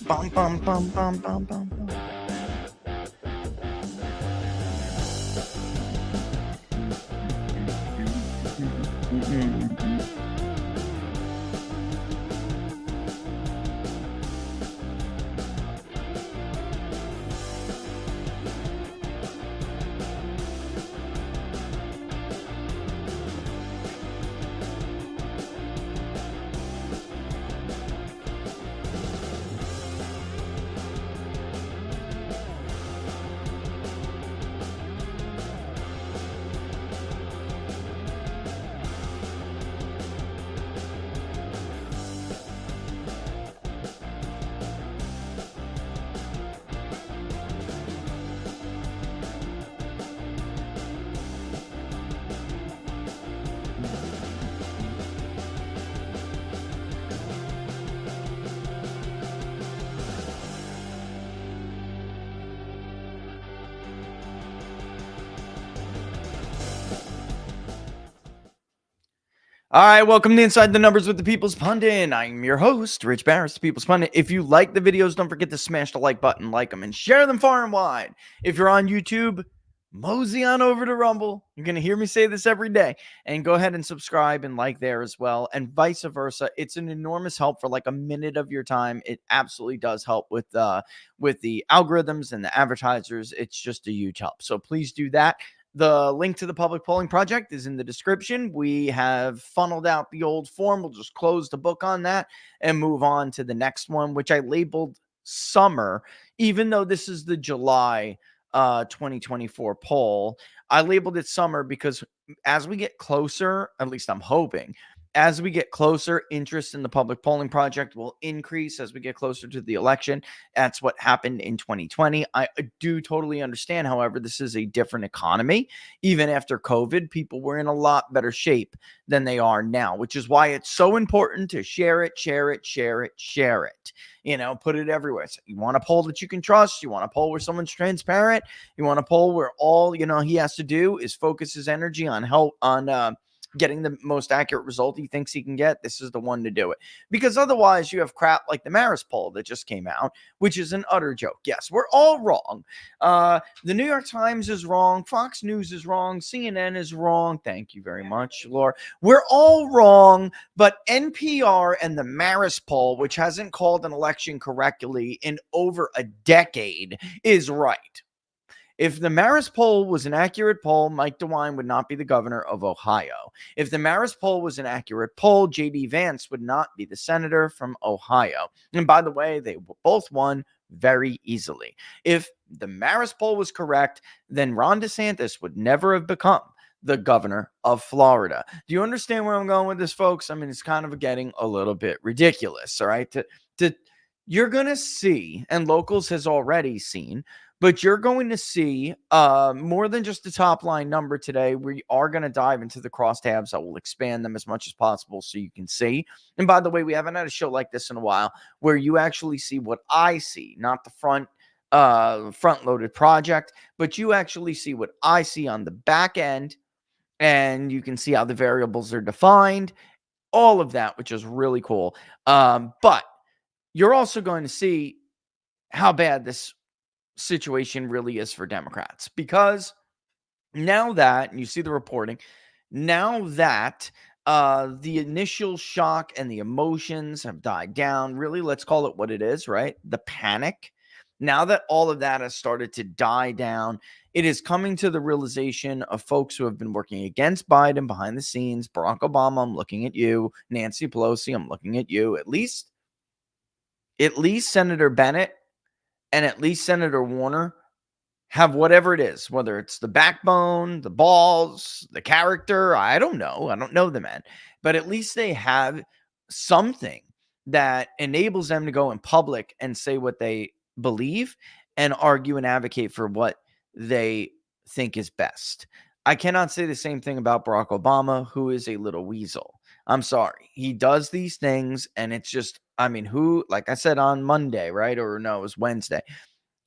Bum, bum, bum, bum, bum, bum, bum. All right, welcome to Inside the Numbers with the People's Pundit. I'm your host, Rich Barris, the People's Pundit. If you like the videos, don't forget to smash the like button, like them, and share them far and wide. If you're on YouTube, mosey on over to Rumble. You're going to hear me say this every day. And go ahead and subscribe and like there as well, and vice versa. It's an enormous help for like a minute of your time. It absolutely does help with the algorithms and the advertisers. It's just a huge help. So please do that. The link to the public polling project is in the description. We have funneled out the old form. We'll just close the book on that and move on to the next one, which I labeled summer, even though this is the July 2024 poll. I labeled it summer because as we get closer, at least I'm hoping, as we get closer, interest in the public polling project will increase as we get closer to the election. That's what happened in 2020. I do totally understand, however, this is a different economy. Even after COVID, people were in a lot better shape than they are now, which is why it's so important to share it, share it, share it, share it. You know, put it everywhere. So you want a poll that you can trust. You want a poll where someone's transparent. You want a poll where all, he has to do is focus his energy on getting the most accurate result he thinks he can get. This is the one to do it, because otherwise you have crap like the Maris poll that just came out, which is an utter joke. Yes, we're all wrong. The New York Times is wrong. Fox News is wrong. CNN is wrong. Thank you very much, Laura. We're all wrong, but NPR and the Maris poll, which hasn't called an election correctly in over a decade, is right. If the Maris poll was an accurate poll, Mike DeWine would not be the governor of Ohio. If the Maris poll was an accurate poll, J.D. Vance would not be the senator from Ohio. And by the way, they both won very easily. If the Maris poll was correct, then Ron DeSantis would never have become the governor of Florida. Do you understand where I'm going with this, folks? I mean, it's kind of getting a little bit ridiculous, all right? You're going to see, and Locals has already seen, but you're going to see more than just the top line number today. We are going to dive into the crosstabs. I will expand them as much as possible so you can see. And by the way, we haven't had a show like this in a while where you actually see what I see, not the front-loaded project, but you actually see what I see on the back end, and you can see how the variables are defined, all of that, which is really cool. But you're also going to see how bad this situation really is for Democrats, because now that, and you see the reporting, now that the initial shock and the emotions have died down, really, let's call it what it is, right? The panic. Now that all of that has started to die down, it is coming to the realization of folks who have been working against Biden behind the scenes. Barack Obama, I'm looking at you. Nancy Pelosi, I'm looking at you. At least Senator Bennett and at least Senator Warner have whatever it is, whether it's the backbone, the balls, the character. I don't know. I don't know the men, but at least they have something that enables them to go in public and say what they believe and argue and advocate for what they think is best. I cannot say the same thing about Barack Obama, who is a little weasel. I'm sorry. He does these things, and it's just, I mean, who, like I said on Monday, right? Or no, it was Wednesday.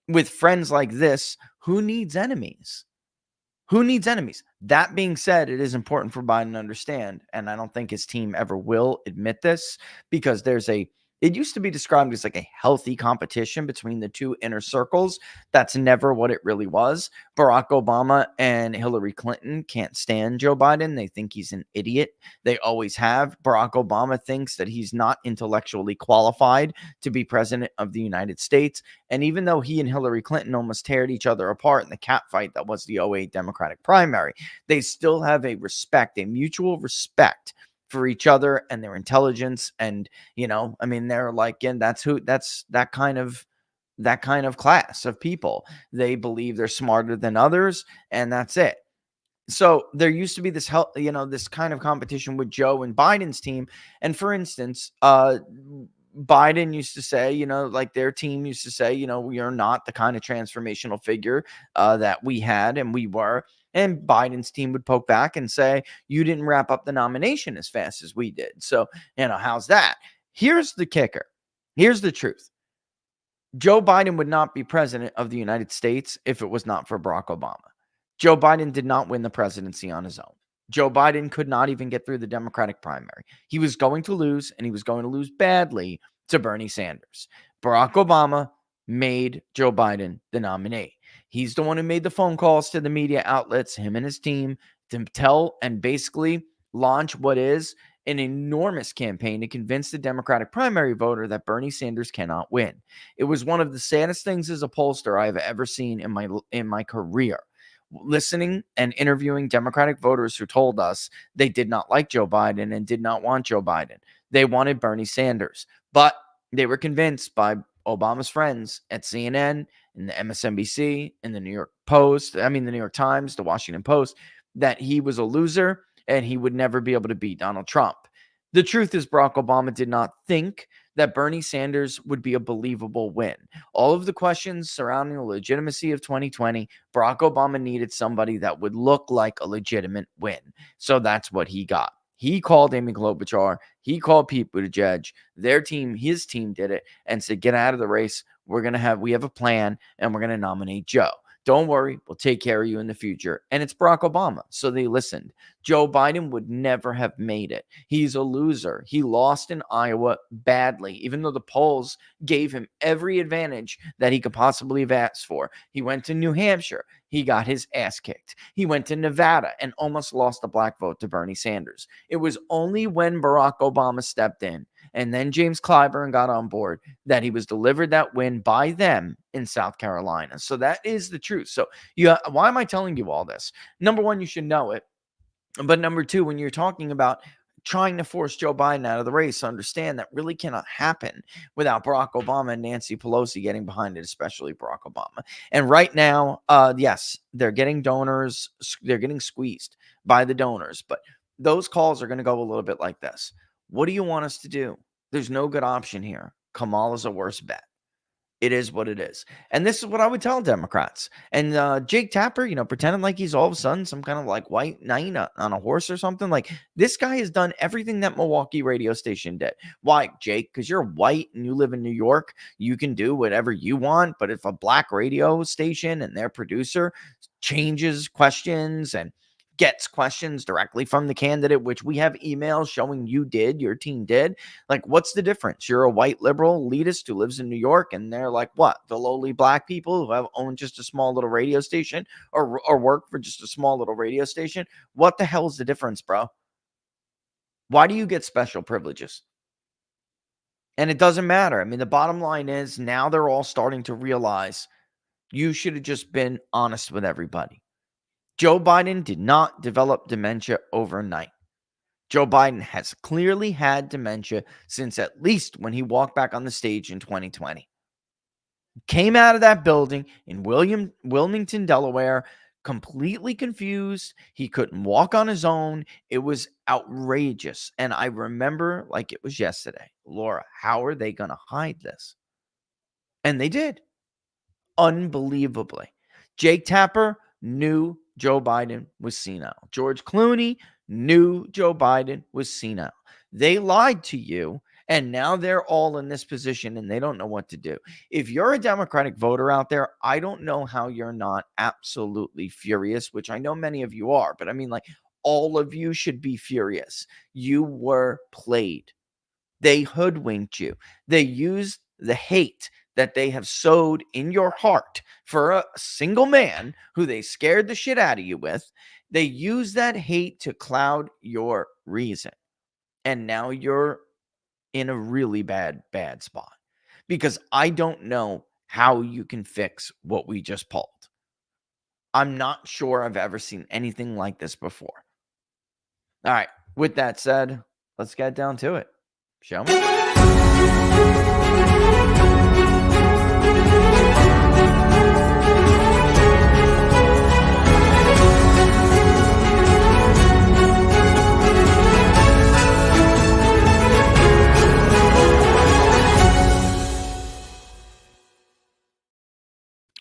With friends like this, who needs enemies? Who needs enemies? That being said, it is important for Biden to understand, and I don't think his team ever will admit this, because there's a It used to be described as like a healthy competition between the two inner circles. That's never what it really was. Barack Obama and Hillary Clinton can't stand Joe Biden. They think he's an idiot. They always have. Barack Obama thinks that he's not intellectually qualified to be president of the United States. And even though he and Hillary Clinton almost teared each other apart in the catfight that was the '08 Democratic primary, they still have a mutual respect for each other and their intelligence. And I mean, they're like, and that's that kind of class of people. They believe they're smarter than others, and that's it. So there used to be this kind of competition with Joe and Biden's team. And for instance, Biden used to say, like their team used to say, we are not the kind of transformational figure that we had and we were. And Biden's team would poke back and say, you didn't wrap up the nomination as fast as we did. So, how's that? Here's the kicker. Here's the truth. Joe Biden would not be president of the United States if it was not for Barack Obama. Joe Biden did not win the presidency on his own. Joe Biden could not even get through the Democratic primary. He was going to lose, and he was going to lose badly to Bernie Sanders. Barack Obama made Joe Biden the nominee. He's the one who made the phone calls to the media outlets, him and his team, to tell and basically launch what is an enormous campaign to convince the Democratic primary voter that Bernie Sanders cannot win. It was one of the saddest things as a pollster I've ever seen in my career. Listening and interviewing Democratic voters who told us they did not like Joe Biden and did not want Joe Biden. They wanted Bernie Sanders, but they were convinced by Obama's friends at CNN and the MSNBC and the New York Times, the Washington Post, that he was a loser and he would never be able to beat Donald Trump. The truth is, Barack Obama did not think that Bernie Sanders would be a believable win. All of the questions surrounding the legitimacy of 2020, Barack Obama needed somebody that would look like a legitimate win. So that's what he got. He called Amy Klobuchar. He called Pete Buttigieg. His team did it and said, get out of the race. We have a plan and we're going to nominate Joe. Don't worry, we'll take care of you in the future. And it's Barack Obama. So they listened. Joe Biden would never have made it. He's a loser. He lost in Iowa badly, even though the polls gave him every advantage that he could possibly have asked for. He went to New Hampshire. He got his ass kicked. He went to Nevada and almost lost the black vote to Bernie Sanders. It was only when Barack Obama stepped in and then James Clyburn got on board that he was delivered that win by them in South Carolina. So that is the truth. So why am I telling you all this? Number one, you should know it. But number two, when you're talking about trying to force Joe Biden out of the race, understand that really cannot happen without Barack Obama and Nancy Pelosi getting behind it, especially Barack Obama. And right now, yes, they're getting donors. They're getting squeezed by the donors. But those calls are going to go a little bit like this. What do you want us to do? There's no good option here. Kamala's a worse bet. It is what it is. And this is what I would tell Democrats. And Jake Tapper, pretending like he's all of a sudden some kind of like white knight on a horse or something. Like, this guy has done everything that Milwaukee radio station did. Why, Jake? Because you're white and you live in New York. You can do whatever you want. But if a black radio station and their producer changes questions and gets questions directly from the candidate, which we have emails showing your team did. Like, what's the difference? You're a white liberal elitist who lives in New York, and they're like, what? The lowly black people who own just a small little radio station or work for just a small little radio station. What the hell is the difference, bro? Why do you get special privileges? And it doesn't matter. I mean, the bottom line is now they're all starting to realize you should have just been honest with everybody. Joe Biden did not develop dementia overnight. Joe Biden has clearly had dementia since at least when he walked back on the stage in 2020. Came out of that building in Wilmington, Delaware, completely confused. He couldn't walk on his own. It was outrageous. And I remember like it was yesterday. Laura, how are they going to hide this? And they did. Unbelievably. Jake Tapper knew Joe Biden was senile. George Clooney knew Joe Biden was senile. They lied to you, and now they're all in this position, and they don't know what to do. If you're a Democratic voter out there, I don't know how you're not absolutely furious, which I know many of you are, but I mean, like, all of you should be furious. You were played. They hoodwinked you. They used the hate that they have sowed in your heart for a single man who they scared the shit out of you with. They use that hate to cloud your reason. And now you're in a really bad spot because I don't know how you can fix what we just pulled. I'm not sure I've ever seen anything like this before. All right. With that said, let's get down to it. Show me.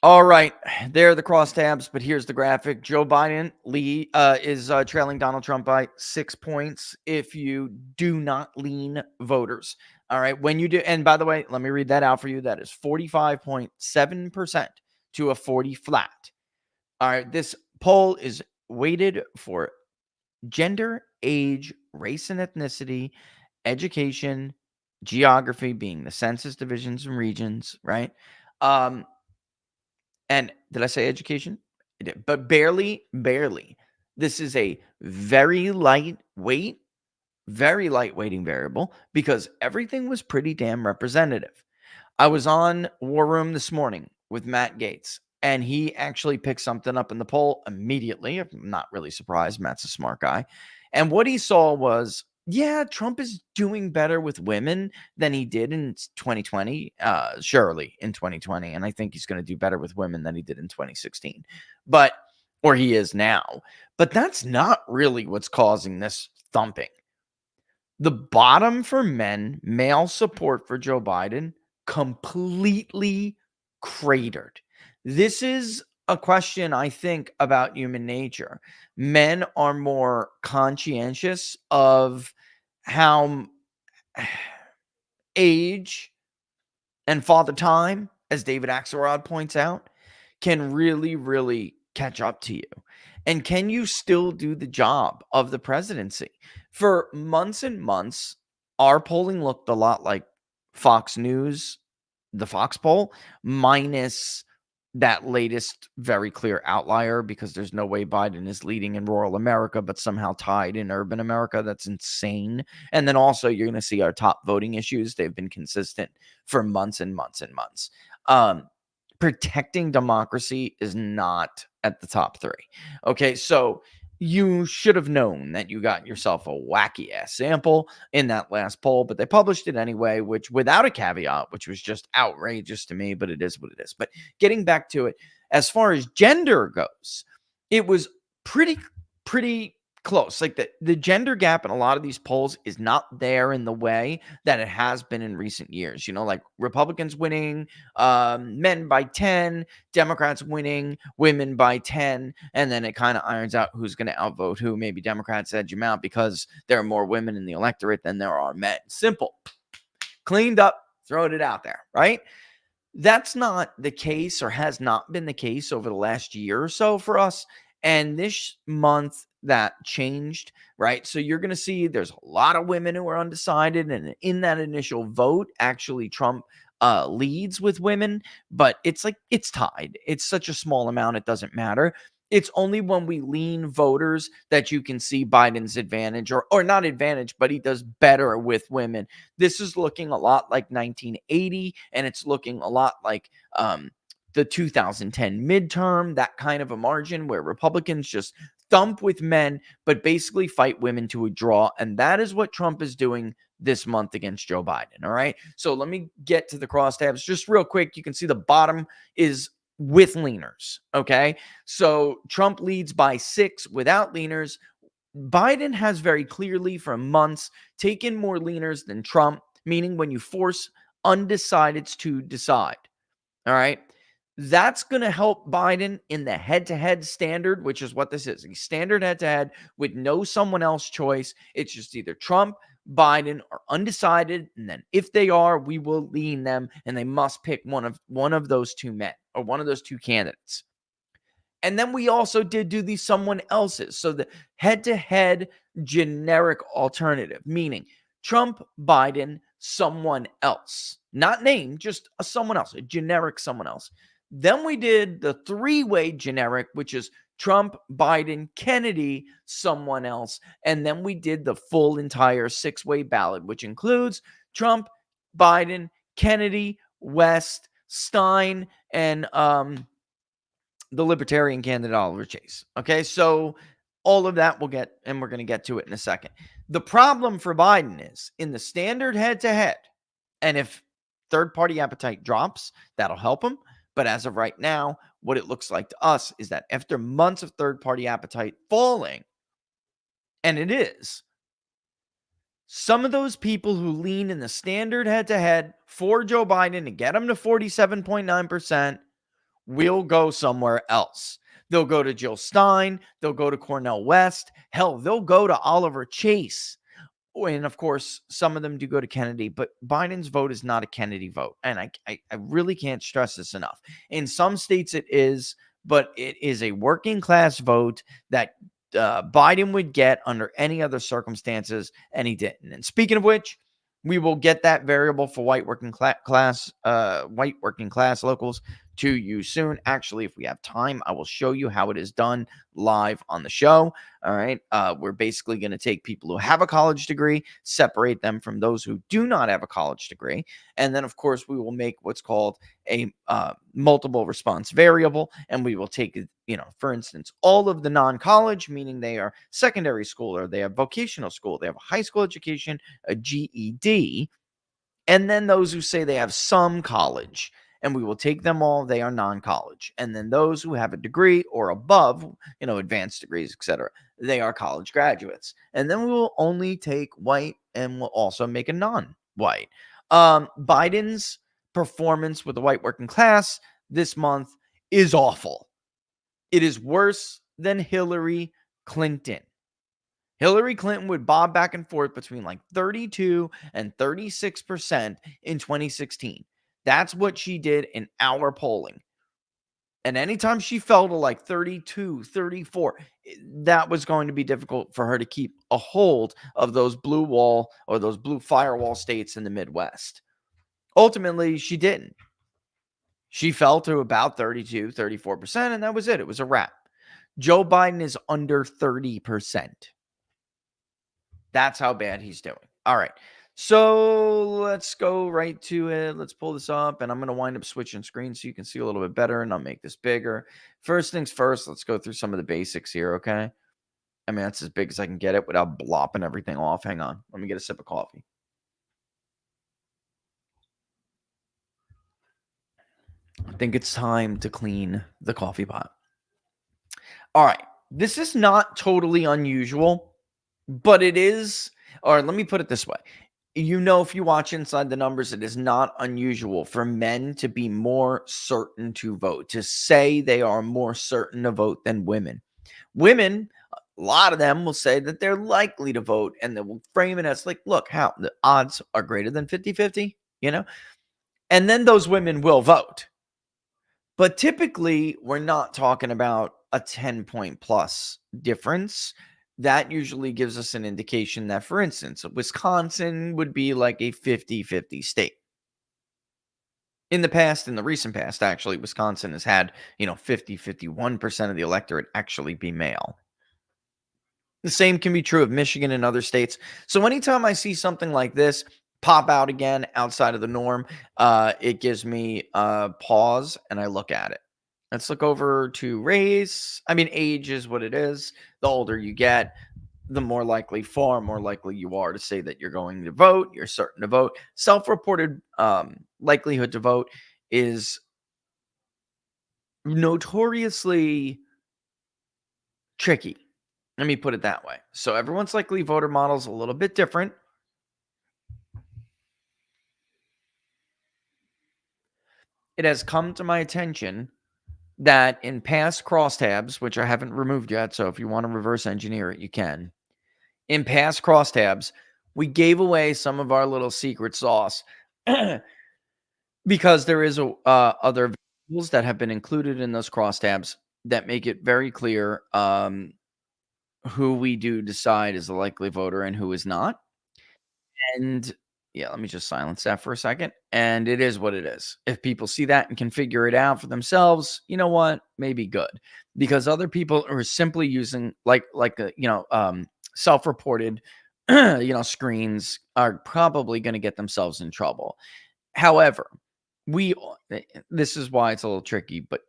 All right, there are the crosstabs, but here's the graphic. Joe Biden is trailing Donald Trump by 6 points if you do not lean voters. All right, when you do, and by the way, let me read that out for you. That is 45.7% to a 40 flat. All right, this poll is weighted for gender, age, race and ethnicity, education, geography being the census divisions and regions, right? And did I say education? I did, but barely. This is a very lightweight, very lightweighting variable because everything was pretty damn representative. I was on War Room this morning with Matt Gaetz, and he actually picked something up in the poll immediately. I'm not really surprised. Matt's a smart guy. And what he saw was, yeah, Trump is doing better with women than he did in 2020, surely in 2020. And I think he's going to do better with women than he did in 2016, or he is now. But that's not really what's causing this thumping. The bottom for men, male support for Joe Biden, completely cratered. This is a question, I think, about human nature. Men are more conscientious of how age and father time, as David Axelrod points out, can really, really catch up to you. And can you still do the job of the presidency? For months and months, our polling looked a lot like Fox News, the Fox poll, minus that latest very clear outlier because there's no way Biden is leading in rural America, but somehow tied in urban America. That's insane. And then also you're going to see our top voting issues. They've been consistent for months and months and months. Protecting democracy is not at the top 3. Okay, so you should have known that you got yourself a wacky ass sample in that last poll, but they published it anyway, which without a caveat, which was just outrageous to me, but it is what it is. But getting back to it, as far as gender goes, it was pretty close. Like the gender gap in a lot of these polls is not there in the way that it has been in recent years. You know, like Republicans winning, men by 10, Democrats winning, women by 10, and then it kind of irons out who's going to outvote who. Maybe Democrats edge them out because there are more women in the electorate than there are men. Simple, cleaned up, throwing it out there, right? That's not the case, or has not been the case over the last year or so for us. And this month that changed, right? So you're going to see there's a lot of women who are undecided. And in that initial vote, actually Trump leads with women, but it's like it's tied. It's such a small amount, it doesn't matter. It's only when we lean voters that you can see Biden's advantage, or not advantage, but he does better with women. This is looking a lot like 1980, and it's looking a lot like the 2010 midterm, that kind of a margin where Republicans just thump with men, but basically fight women to a draw. And that is what Trump is doing this month against Joe Biden. All right. So let me get to the crosstabs just real quick. You can see the bottom is with leaners. Okay. So Trump leads by 6 without leaners. Biden has very clearly for months taken more leaners than Trump, meaning when you force undecideds to decide. All right. That's going to help Biden in the head-to-head standard, which is what this is. A standard head-to-head with no someone else choice. It's just either Trump, Biden, or undecided. And then if they are, we will lean them, and they must pick one of those 2 men or one of those 2 candidates. And then we also did do these someone else's. So the head-to-head generic alternative, meaning Trump, Biden, someone else. Not named, just a someone else, a generic someone else. Then we did the three-way generic, which is Trump, Biden, Kennedy, someone else. And then we did the full entire six-way ballot, which includes Trump, Biden, Kennedy, West, Stein, and the Libertarian candidate Oliver Chase. Okay, so all of that we'll get, and we're going to get to it in a second. The problem for Biden is in the standard head-to-head, and if third-party appetite drops, that'll help him. But as of right now, what it looks like to us is that after months of third-party appetite falling, and it is, some of those people who lean in the standard head-to-head for Joe Biden to get him to 47.9% will go somewhere else. They'll go to Jill Stein. They'll go to Cornel West. Hell, they'll go to Oliver Chase. And of course, some of them do go to Kennedy, but Biden's vote is not a Kennedy vote. And I really can't stress this enough. In some states it is, but it is a working class vote that Biden would get under any other circumstances, and he didn't. And speaking of which, we will get that variable for white working class locals to you soon. Actually, if we have time, I will show you how it is done live on the show. All right. We're basically going to take people who have a college degree, separate them from those who do not have a college degree. And then, of course, we will make what's called a multiple response variable. And we will take, for instance, all of the non-college, meaning they are secondary school or they have vocational school, they have a high school education, a GED, and then those who say they have some college. And we will take them all, they are non-college. And then those who have a degree or above, advanced degrees, etc., they are college graduates. And then we will only take white and we'll also make a non-white. Biden's performance with the white working class this month is awful. It is worse than Hillary Clinton. Hillary Clinton would bob back and forth between like 32 and 36% in 2016. That's what she did in our polling. And anytime she fell to like 32, 34, that was going to be difficult for her to keep a hold of those blue wall or those blue firewall states in the Midwest. Ultimately, she didn't. She fell to about 32, 34%, and that was it. It was a wrap. Joe Biden is under 30%. That's how bad he's doing. All right. So let's go right to it. Let's pull this up, and I'm going to wind up switching screens so you can see a little bit better, and I'll make this bigger. First things first, let's go through some of the basics here, okay? I mean, that's as big as I can get it without blopping everything off. Hang on. Let me get a sip of coffee. I think it's time to clean the coffee pot. All right. This is not totally unusual, but it is, or let me put it this way. If you watch Inside the Numbers, it is not unusual for men to be more certain to vote, to say they are more certain to vote than women. Women, a lot of them will say that they're likely to vote, and they will frame it as like, look, how the odds are greater than 50-50, and then those women will vote. But typically, we're not talking about a 10-point plus difference. That usually gives us an indication that, for instance, Wisconsin would be like a 50-50 state. In the recent past, actually, Wisconsin has had, 50-51% of the electorate actually be male. The same can be true of Michigan and other states. So anytime I see something like this pop out again outside of the norm, it gives me a pause and I look at it. Let's look over to race. I mean, age is what it is. The older you get, the far more likely you are to say that you're going to vote, you're certain to vote. Self-reported likelihood to vote is notoriously tricky. Let me put it that way. So everyone's likely voter model is a little bit different. It has come to my attention that in past crosstabs, which I haven't removed yet, so if you want to reverse engineer it, you can. In past crosstabs, we gave away some of our little secret sauce because there is other variables that have been included in those crosstabs that make it very clear who we do decide is a likely voter and who is not. And yeah, let me just silence that for a second. And it is what it is. If people see that and can figure it out for themselves, you know what? Maybe good. Because other people are simply using self-reported screens are probably going to get themselves in trouble. However, this is why it's a little tricky, but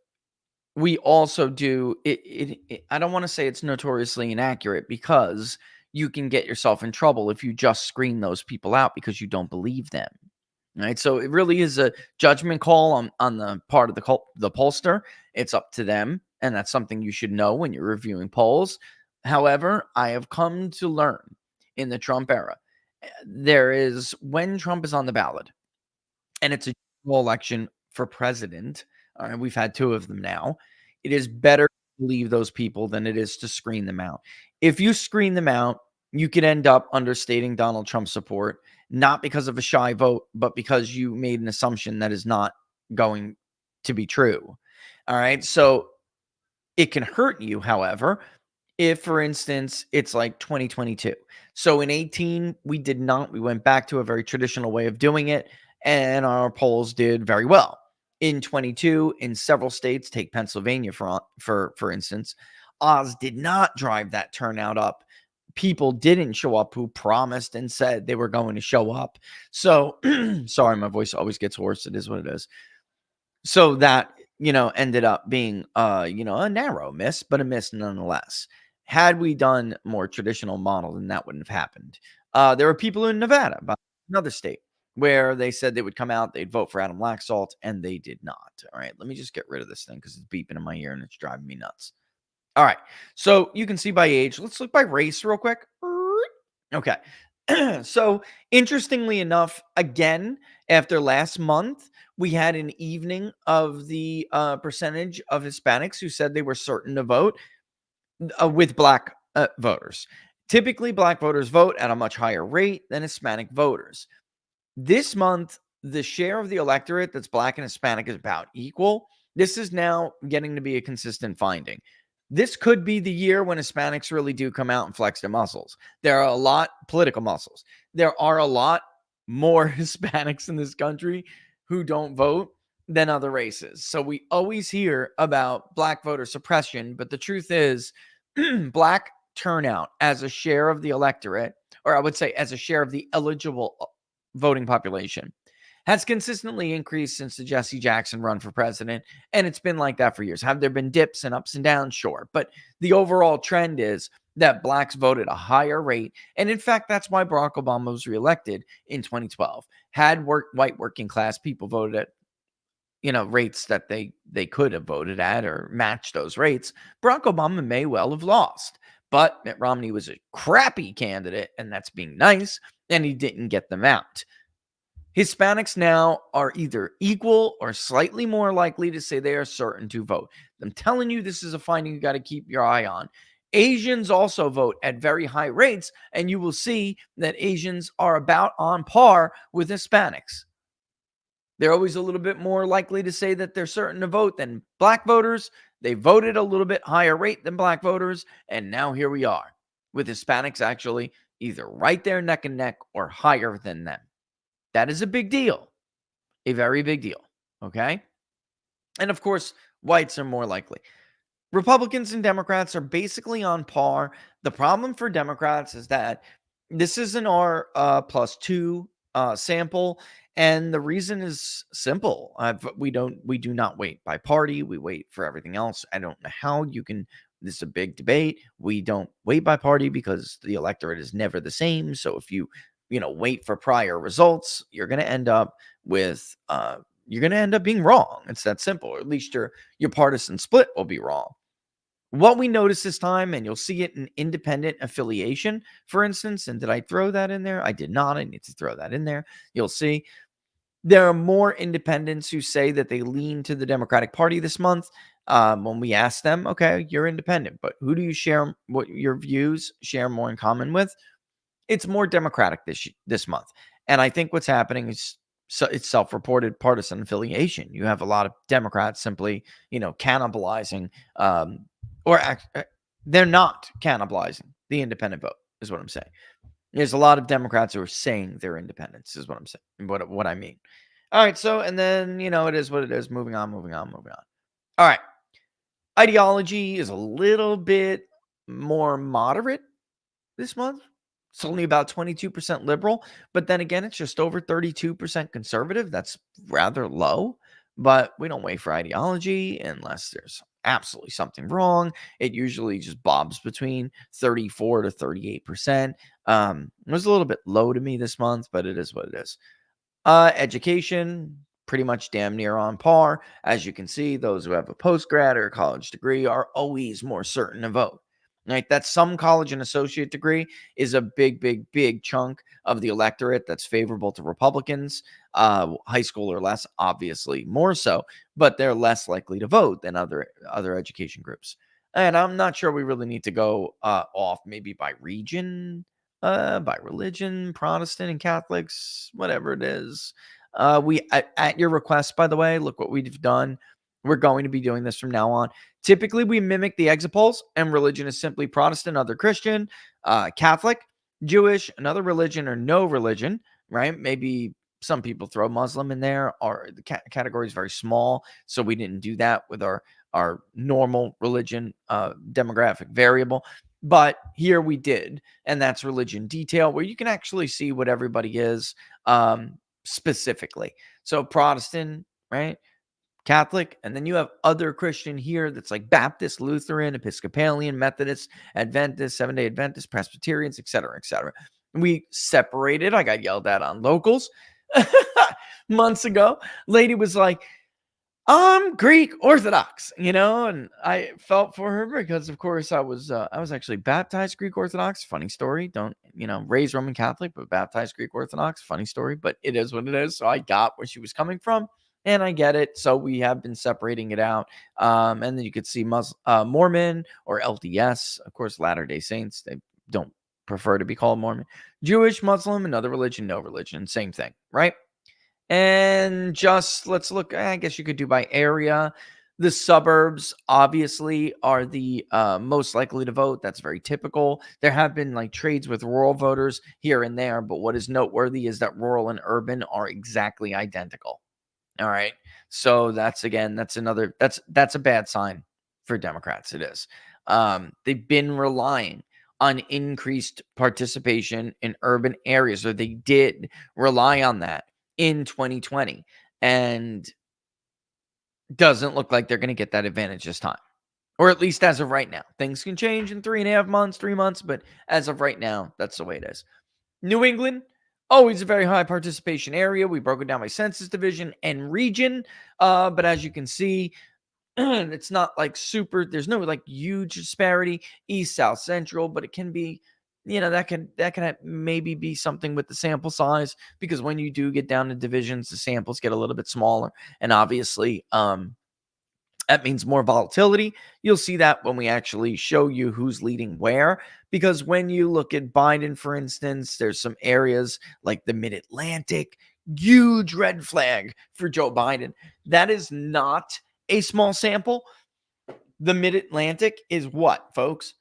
we also do I don't wanna say it's notoriously inaccurate because you can get yourself in trouble if you just screen those people out because you don't believe them, right? So it really is a judgment call on the part of the pollster. It's up to them, and that's something you should know when you're reviewing polls. However, I have come to learn in the Trump era, there is when Trump is on the ballot and it's a general election for president, we've had 2 of them now, it is better to leave those people than it is to screen them out. If you screen them out, you could end up understating Donald Trump's support, not because of a shy vote, but because you made an assumption that is not going to be true. All right. So it can hurt you, however, if, for instance, it's like 2022. So in 18, we did not. We went back to a very traditional way of doing it, and our polls did very well. In 22, in several states, take Pennsylvania for instance, Oz did not drive that turnout up. People didn't show up who promised and said they were going to show up. So, sorry, my voice always gets hoarse. It is what it is. So that, ended up being, a narrow miss, but a miss nonetheless. Had we done more traditional model, then that wouldn't have happened. There were people in Nevada, another state, where they said they would come out, they'd vote for Adam Laxalt, and they did not. All right, let me just get rid of this thing because it's beeping in my ear and it's driving me nuts. All right, so you can see by age. Let's look by race real quick. Okay. So interestingly enough, again, after last month, we had an evening of the percentage of Hispanics who said they were certain to vote with black voters. Typically, black voters vote at a much higher rate than Hispanic voters. This month, the share of the electorate that's black and Hispanic is about equal. This is now getting to be a consistent finding. This could be the year when Hispanics really do come out and flex their muscles. There are a lot political muscles. There are a lot more Hispanics in this country who don't vote than other races. So we always hear about black voter suppression, but the truth is black turnout as a share of the electorate, or I would say as a share of the eligible voting population, has consistently increased since the Jesse Jackson run for president. And it's been like that for years. Have there been dips and ups and downs? Sure. But the overall trend is that blacks vote at a higher rate. And in fact, that's why Barack Obama was reelected in 2012. Had white working class people voted at rates that they could have voted at or matched those rates, Barack Obama may well have lost. But Mitt Romney was a crappy candidate, and that's being nice, and he didn't get them out. Hispanics now are either equal or slightly more likely to say they are certain to vote. I'm telling you, this is a finding you got to keep your eye on. Asians also vote at very high rates, and you will see that Asians are about on par with Hispanics. They're always a little bit more likely to say that they're certain to vote than black voters. They voted a little bit higher rate than black voters, and now here we are with Hispanics actually either right there neck and neck or higher than them. That is a big deal, a very big deal, okay? And of course, whites are more likely. Republicans and Democrats are basically on par. The problem for Democrats is that this is an R plus 2 sample, and the reason is simple. We do not wait by party. We wait for everything else. I don't know how you can. This is a big debate. We don't wait by party because the electorate is never the same. So if you wait for prior results, you're going to end up with you're going to end up being wrong. It's that simple. Or at least your partisan split will be wrong. What we notice this time, and you'll see it in independent affiliation, for instance, and did I throw that in there? I did not. I need to throw that in there. You'll see there are more independents who say that they lean to the Democratic Party this month. When we ask them, okay, you're independent, but who do you share what your views share more in common with? It's more Democratic this month. And I think what's happening is it's self-reported partisan affiliation. You have a lot of Democrats simply, cannibalizing, they're not cannibalizing the independent vote, is what I'm saying. There's a lot of Democrats who are saying they're independents, is what I'm saying. What I mean. All right. So, and then, it is what it is. Moving on, moving on, moving on. All right. Ideology is a little bit more moderate this month. It's only about 22% liberal, but then again, it's just over 32% conservative. That's rather low, but we don't wait for ideology unless there's absolutely something wrong. It usually just bobs between 34 to 38%. It was a little bit low to me this month, but it is what it is. Education, pretty much damn near on par. As you can see, those who have a post-grad or a college degree are always more certain to vote. Right? That some college and associate degree is a big, big, big chunk of the electorate that's favorable to Republicans. High school or less, obviously more so, but they're less likely to vote than other education groups. And I'm not sure we really need to go off maybe by region, by religion, Protestant and Catholics, whatever it is. At your request, by the way, look what we've done. We're going to be doing this from now on. Typically, we mimic the exit polls, and religion is simply Protestant, other Christian, Catholic, Jewish, another religion, or no religion, right? Maybe some people throw Muslim in there, or the category is very small, so we didn't do that with our normal religion demographic variable. But here we did, and that's religion detail, where you can actually see what everybody is specifically. So Protestant, right? Catholic, and then you have other Christian here that's like Baptist, Lutheran, Episcopalian, Methodist, Adventist, Seventh-day Adventist, Presbyterians, etc., etc. We separated. I got yelled at on locals months ago. Lady was like, I'm Greek Orthodox, and I felt for her because, of course, I was actually baptized Greek Orthodox. Funny story. Don't, raised Roman Catholic, but baptized Greek Orthodox. Funny story, but it is what it is. So I got where she was coming from, and I get it. So we have been separating it out. And then you could see Mormon or LDS, of course, Latter-day Saints. They don't prefer to be called Mormon. Jewish, Muslim, another religion, no religion. Same thing, right? And just let's look, I guess you could do by area. The suburbs obviously are the most likely to vote. That's very typical. There have been like trades with rural voters here and there, but what is noteworthy is that rural and urban are exactly identical. All right. So that's a bad sign for Democrats. It is. They've been relying on increased participation in urban areas, or they did rely on that in 2020, and doesn't look like they're going to get that advantage this time, or at least as of right now. Things can change in 3.5 months, 3 months, but as of right now, that's the way it is. New England, always a very high participation area. We broke it down by census division and region, but as you can see, it's not like there's no like huge disparity east, south, central, but it can be, that can maybe be something with the sample size, because when you do get down to divisions, the samples get a little bit smaller, and obviously that means more volatility. You'll see that when we actually show you who's leading where, because when you look at Biden, for instance, there's some areas like the Mid-Atlantic, huge red flag for Joe Biden. That is not a small sample. The Mid-Atlantic is what, folks?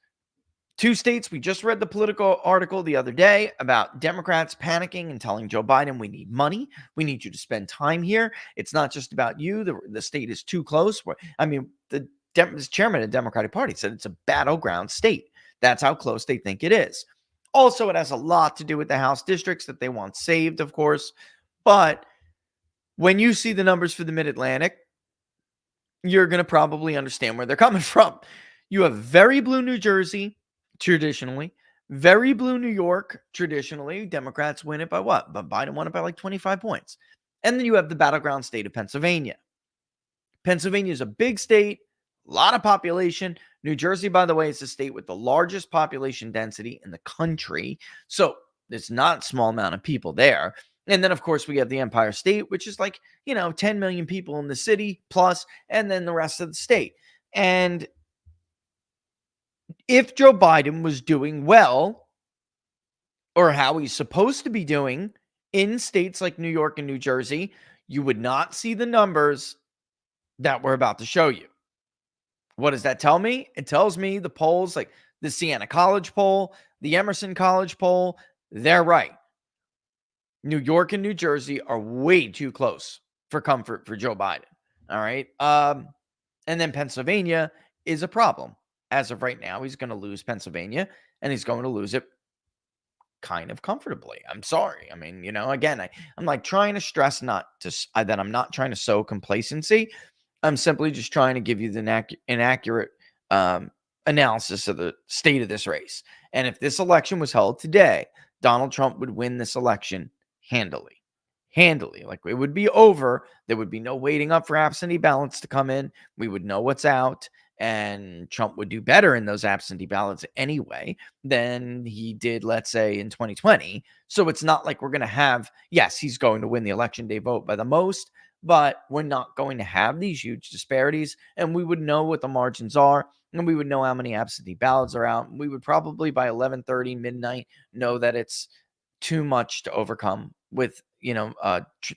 2 states. We just read the Politico article the other day about Democrats panicking and telling Joe Biden, we need money. We need you to spend time here. It's not just about you. The state is too close. The chairman of the Democratic Party said it's a battleground state. That's how close they think it is. Also, it has a lot to do with the House districts that they want saved, of course. But when you see the numbers for the Mid-Atlantic, you're going to probably understand where they're coming from. You have very blue New Jersey, traditionally, very blue New York, traditionally. Democrats win it by what? But Biden won it by like 25 points. And then you have the battleground state of Pennsylvania. Pennsylvania is a big state, a lot of population. New Jersey, by the way, is the state with the largest population density in the country. So there's not a small amount of people there. And then, of course, we have the Empire State, which is like, 10 million people in the city plus, and then the rest of the state. And if Joe Biden was doing well, or how he's supposed to be doing in states like New York and New Jersey, you would not see the numbers that we're about to show you. What does that tell me? It tells me the polls like the Siena College poll, the Emerson College poll, they're right. New York and New Jersey are way too close for comfort for Joe Biden. All right. And then Pennsylvania is a problem. As of right now, he's going to lose Pennsylvania, and he's going to lose it kind of comfortably. I'm sorry. I mean, again, I'm like trying to stress that I'm not trying to sow complacency. I'm simply just trying to give you the inaccurate analysis of the state of this race. And if this election was held today, Donald Trump would win this election handily. Handily. Like, it would be over. There would be no waiting up for absentee ballots to come in. We would know what's out. And Trump would do better in those absentee ballots anyway than he did, let's say, in 2020. So it's not like we're going to have, yes, he's going to win the election day vote by the most, but we're not going to have these huge disparities. And we would know what the margins are, and we would know how many absentee ballots are out. We would probably by 11:30 midnight know that it's too much to overcome with,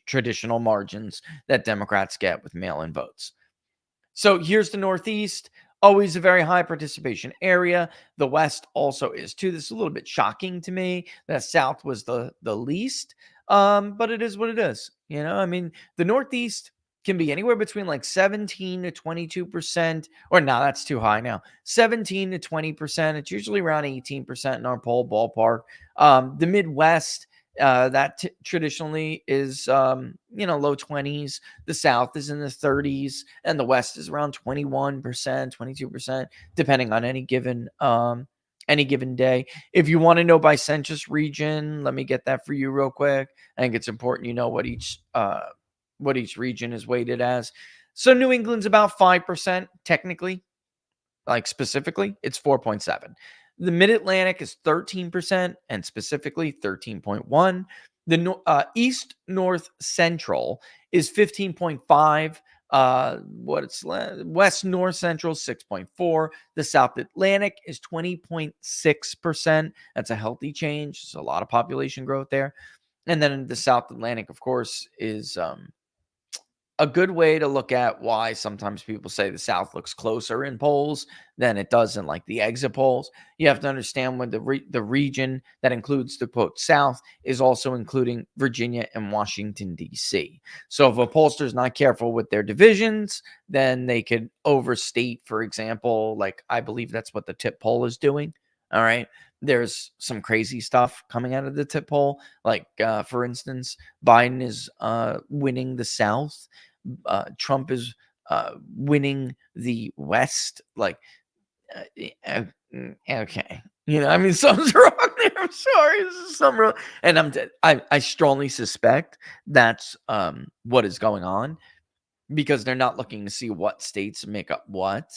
traditional margins that Democrats get with mail-in votes. So here's the Northeast, always a very high participation area. The West also is too. This is a little bit shocking to me that South was the least, but it is what it is. I mean, the Northeast can be anywhere between like 17 to 22%, or no, that's too high now. 17 to 20%. It's usually around 18% in our poll ballpark. The Midwest, that traditionally is, low 20s. The South is in the 30s, and the West is around 21%, 22%, depending on any given day. If you want to know by census region, let me get that for you real quick. I think it's important you know what each region is weighted as. So New England's about 5% technically, like specifically, it's 4.7. The Mid-Atlantic is 13%, and specifically 13.1. The East North Central is 15.5. West North Central 6.4. The South Atlantic is 20.6%. That's a healthy change. There's a lot of population growth there. And then the South Atlantic, of course, is a good way to look at why sometimes people say the South looks closer in polls than it does in like the exit polls. You have to understand when the region that includes the quote South is also including Virginia and Washington, D.C. So if a pollster is not careful with their divisions, then they could overstate, for example, like I believe that's what the tip poll is doing. All right. There's some crazy stuff coming out of the tip poll. Like, for instance, Biden is winning the South. Trump is winning the West. Like, okay. I mean, something's wrong there. I'm sorry. This is something wrong. And I strongly suspect that's what is going on, because they're not looking to see what states make up what,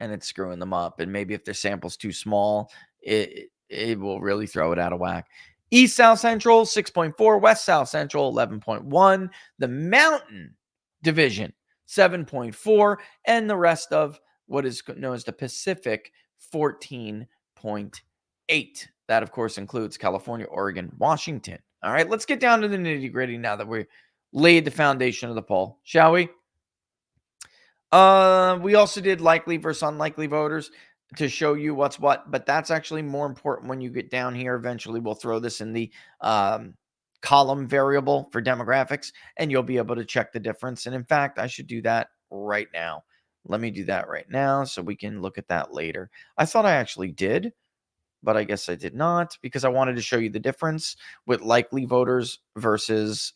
and it's screwing them up. And maybe if their sample's too small, it will really throw it out of whack. East South Central 6.4, West South Central 11.1, the Mountain Division 7.4, and the rest of what is known as the Pacific 14.8. That, of course, includes California, Oregon, Washington. All right, let's get down to the nitty-gritty now that we laid the foundation of the poll, shall we? We also did likely versus unlikely voters to show you what's what, but that's actually more important when you get down here. Eventually, we'll throw this in the column variable for demographics, and you'll be able to check the difference. And in fact, I should do that right now. Let me do that right now so we can look at that later. I thought I actually did, but I guess I did not, because I wanted to show you the difference with likely voters versus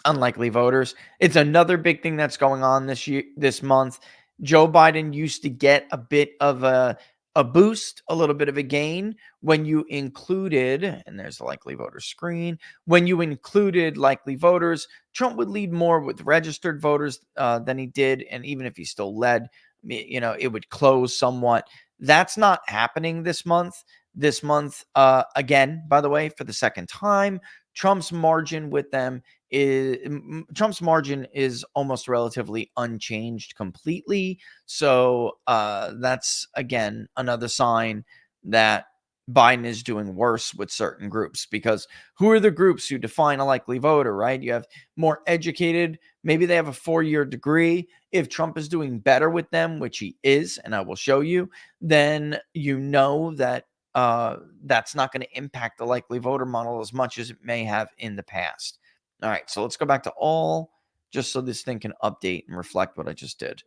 unlikely voters. It's another big thing that's going on this month. Joe Biden used to get a bit of a boost, a little bit of a gain when you included, and there's the likely voter screen, when you included likely voters. Trump would lead more with registered voters than he did. And even if he still led, it would close somewhat. That's not happening this month. This month, again, by the way, for the second time, Trump's margin is almost relatively unchanged completely. So that's, again, another sign that Biden is doing worse with certain groups, because who are the groups who define a likely voter, right? You have more educated, maybe they have a 4-year degree. If Trump is doing better with them, which he is, and I will show you, then you know that that's not going to impact the likely voter model as much as it may have in the past. All right, so let's go back to all, just so this thing can update and reflect what I just did.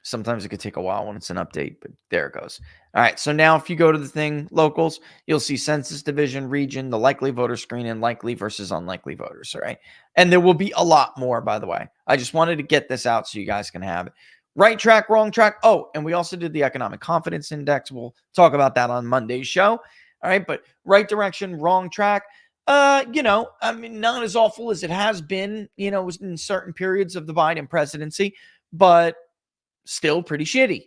Sometimes it could take a while when it's an update, but there it goes. All right, so now if you go to the thing, locals, you'll see census division, region, the likely voter screen, and likely versus unlikely voters, all right? And there will be a lot more, by the way. I just wanted to get this out so you guys can have it. Right track, wrong track. Oh, and we also did the economic confidence index. We'll talk about that on Monday's show. All right, but right direction, wrong track. I mean, not as awful as it has been, in certain periods of the Biden presidency, but still pretty shitty.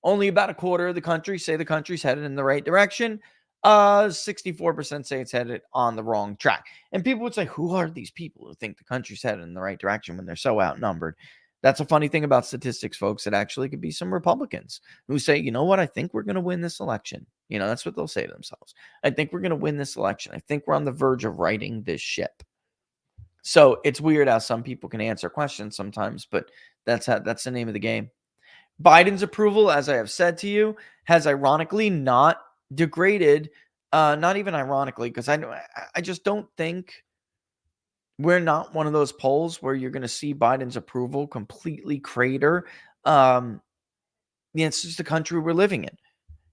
Only about a quarter of the country say the country's headed in the right direction. 64% say it's headed on the wrong track. And people would say, who are these people who think the country's headed in the right direction when they're so outnumbered? That's a funny thing about statistics, folks. It actually could be some Republicans who say, you know what? I think we're going to win this election. That's what they'll say to themselves. I think we're going to win this election. I think we're on the verge of righting this ship. So it's weird how some people can answer questions sometimes, but that's the name of the game. Biden's approval, as I have said to you, has ironically not degraded, not even ironically, because I just don't think we're not one of those polls where you're going to see Biden's approval completely crater. It's just the country we're living in.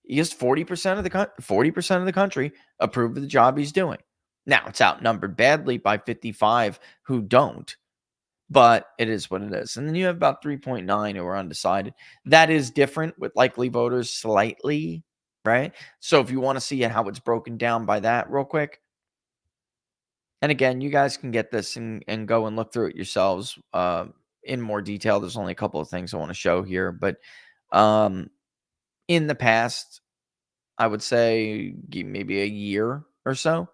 He has 40% of the country approve of the job he's doing. Now, it's outnumbered badly by 55 who don't. But it is what it is. And then you have about 3.9 who are undecided. That is different with likely voters slightly, right? So if you want to see how it's broken down by that real quick. And again, you guys can get this and go and look through it yourselves in more detail. There's only a couple of things I want to show here. But in the past, I would say maybe a year or so,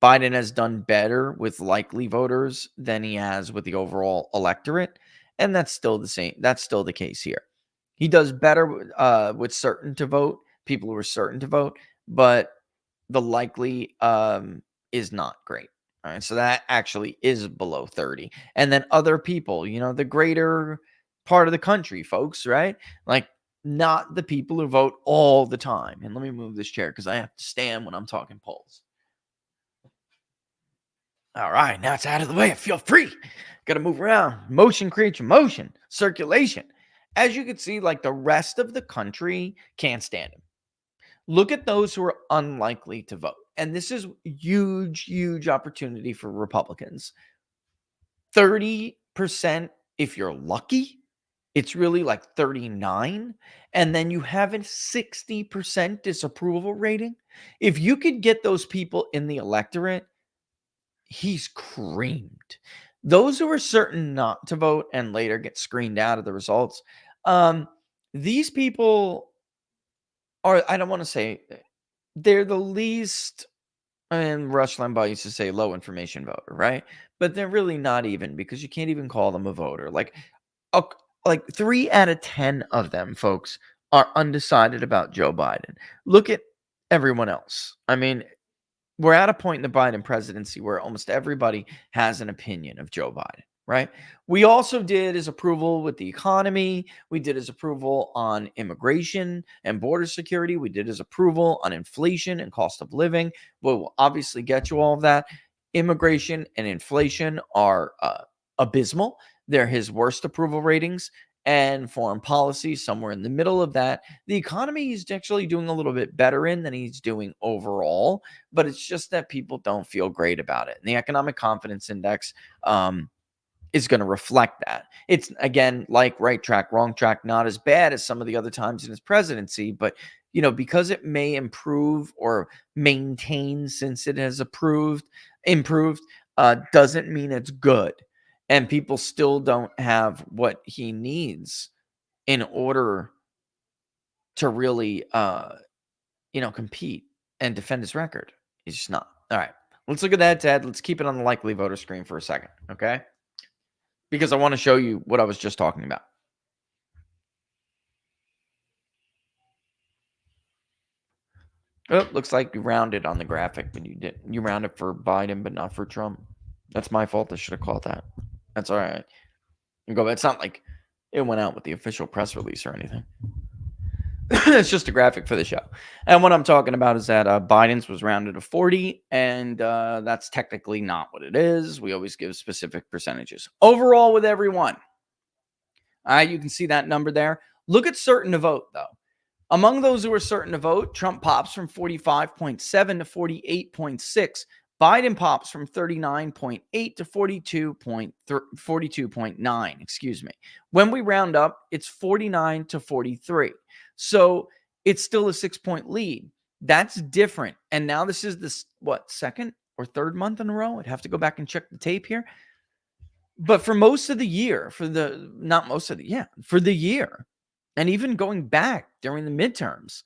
Biden has done better with likely voters than he has with the overall electorate. And that's still the same. That's still the case here. He does better with certain to vote, people who are certain to vote, but the likely is not great. All right. So that actually is below 30. And then other people, the greater part of the country, folks, right? Like not the people who vote all the time. And let me move this chair because I have to stand when I'm talking polls. All right, now it's out of the way. I feel free. Got to move around. Motion creates motion, circulation. As you can see, like the rest of the country can't stand him. Look at those who are unlikely to vote. And this is huge, huge opportunity for Republicans. 30%, if you're lucky, it's really like 39. And then you have a 60% disapproval rating. If you could get those people in the electorate, he's creamed. Those who are certain not to vote and later get screened out of the results, these people are, I don't want to say, they're the least, and Rush Limbaugh used to say low information voter, right? But they're really not even, because you can't even call them a voter. Like 3 out of 10 of them, folks, are undecided about Joe Biden. Look at everyone else. I mean, we're at a point in the Biden presidency where almost everybody has an opinion of Joe Biden, right? We also did his approval with the economy. We did his approval on immigration and border security. We did his approval on inflation and cost of living. We'll obviously get you all of that. Immigration and inflation are abysmal. They're his worst approval ratings. And foreign policy, somewhere in the middle of that. The economy he's actually doing a little bit better in than he's doing overall, but it's just that people don't feel great about it. And the economic confidence index is going to reflect that. It's, again, like right track, wrong track, not as bad as some of the other times in his presidency, but because it may improve or maintain since it has improved, doesn't mean it's good. And people still don't have what he needs in order to really, compete and defend his record. He's just not. All right. Let's look at that, Ted. Let's keep it on the likely voter screen for a second, okay? Because I want to show you what I was just talking about. Oh, looks like you rounded on the graphic, but you didn't. You rounded for Biden, but not for Trump. That's my fault. I should have called that. That's all right. You go. It's not like it went out with the official press release or anything. It's just a graphic for the show. And what I'm talking about is that Biden's was rounded to 40, and that's technically not what it is. We always give specific percentages. Overall, with everyone, you can see that number there. Look at certain to vote, though. Among those who are certain to vote, Trump pops from 45.7 to 48.6. Biden pops from 39.8 to 42.9, excuse me. When we round up, it's 49 to 43. So it's still a 6-point lead. That's different. And now this is this, second or third month in a row? I'd have to go back and check the tape here. But for most of the year, for the year, and even going back during the midterms,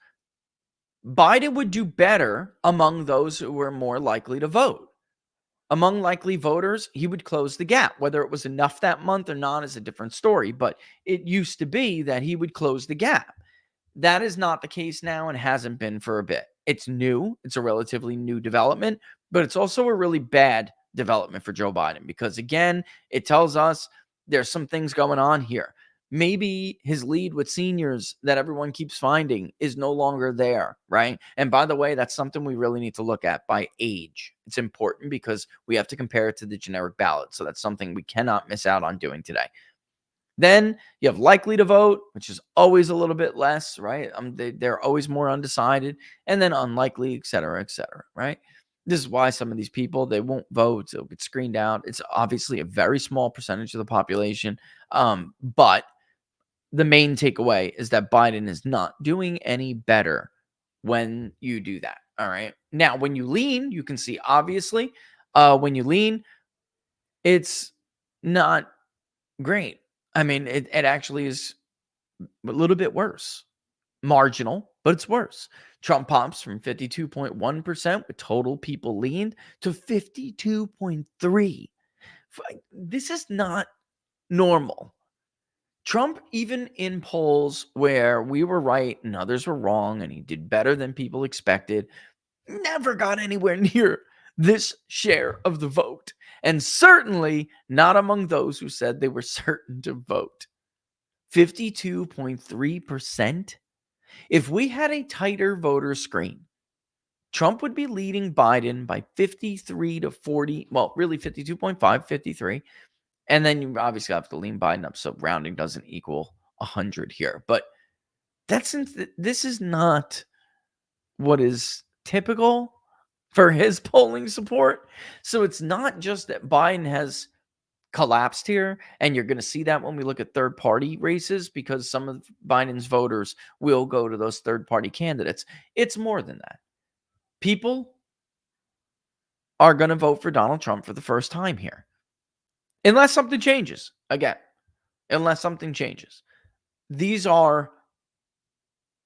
Biden would do better among those who were more likely to vote. Among likely voters, he would close the gap. Whether it was enough that month or not is a different story, but it used to be that he would close the gap. That is not the case now and hasn't been for a bit. It's new. It's a relatively new development, but it's also a really bad development for Joe Biden because, again, it tells us there's some things going on here. Maybe his lead with seniors that everyone keeps finding is no longer there, right? And by the way, that's something we really need to look at by age. It's important because we have to compare it to the generic ballot. So that's something we cannot miss out on doing today. Then you have likely to vote, which is always a little bit less, right? They're always more undecided. And then unlikely, et cetera, right? This is why some of these people, they won't vote. They'll get screened out. It's obviously a very small percentage of the population. But the main takeaway is that Biden is not doing any better when you do that. All right. Now, when you lean, you can see obviously when you lean, it's not great. I mean, it actually is a little bit worse. Marginal, but it's worse. Trump pops from 52.1% with total people leaned to 52.3. This is not normal. Trump, even in polls where we were right and others were wrong, and he did better than people expected, never got anywhere near this share of the vote. And certainly not among those who said they were certain to vote. 52.3%. If we had a tighter voter screen, Trump would be leading Biden by 53 to 40. Well, really 52.5, 53. And then you obviously have to lean Biden up, so rounding doesn't equal 100 here. But this is not what is typical for his polling support. So it's not just that Biden has collapsed here, and you're going to see that when we look at third-party races, because some of Biden's voters will go to those third-party candidates. It's more than that. People are going to vote for Donald Trump for the first time here. Unless something changes. Again, unless something changes. These are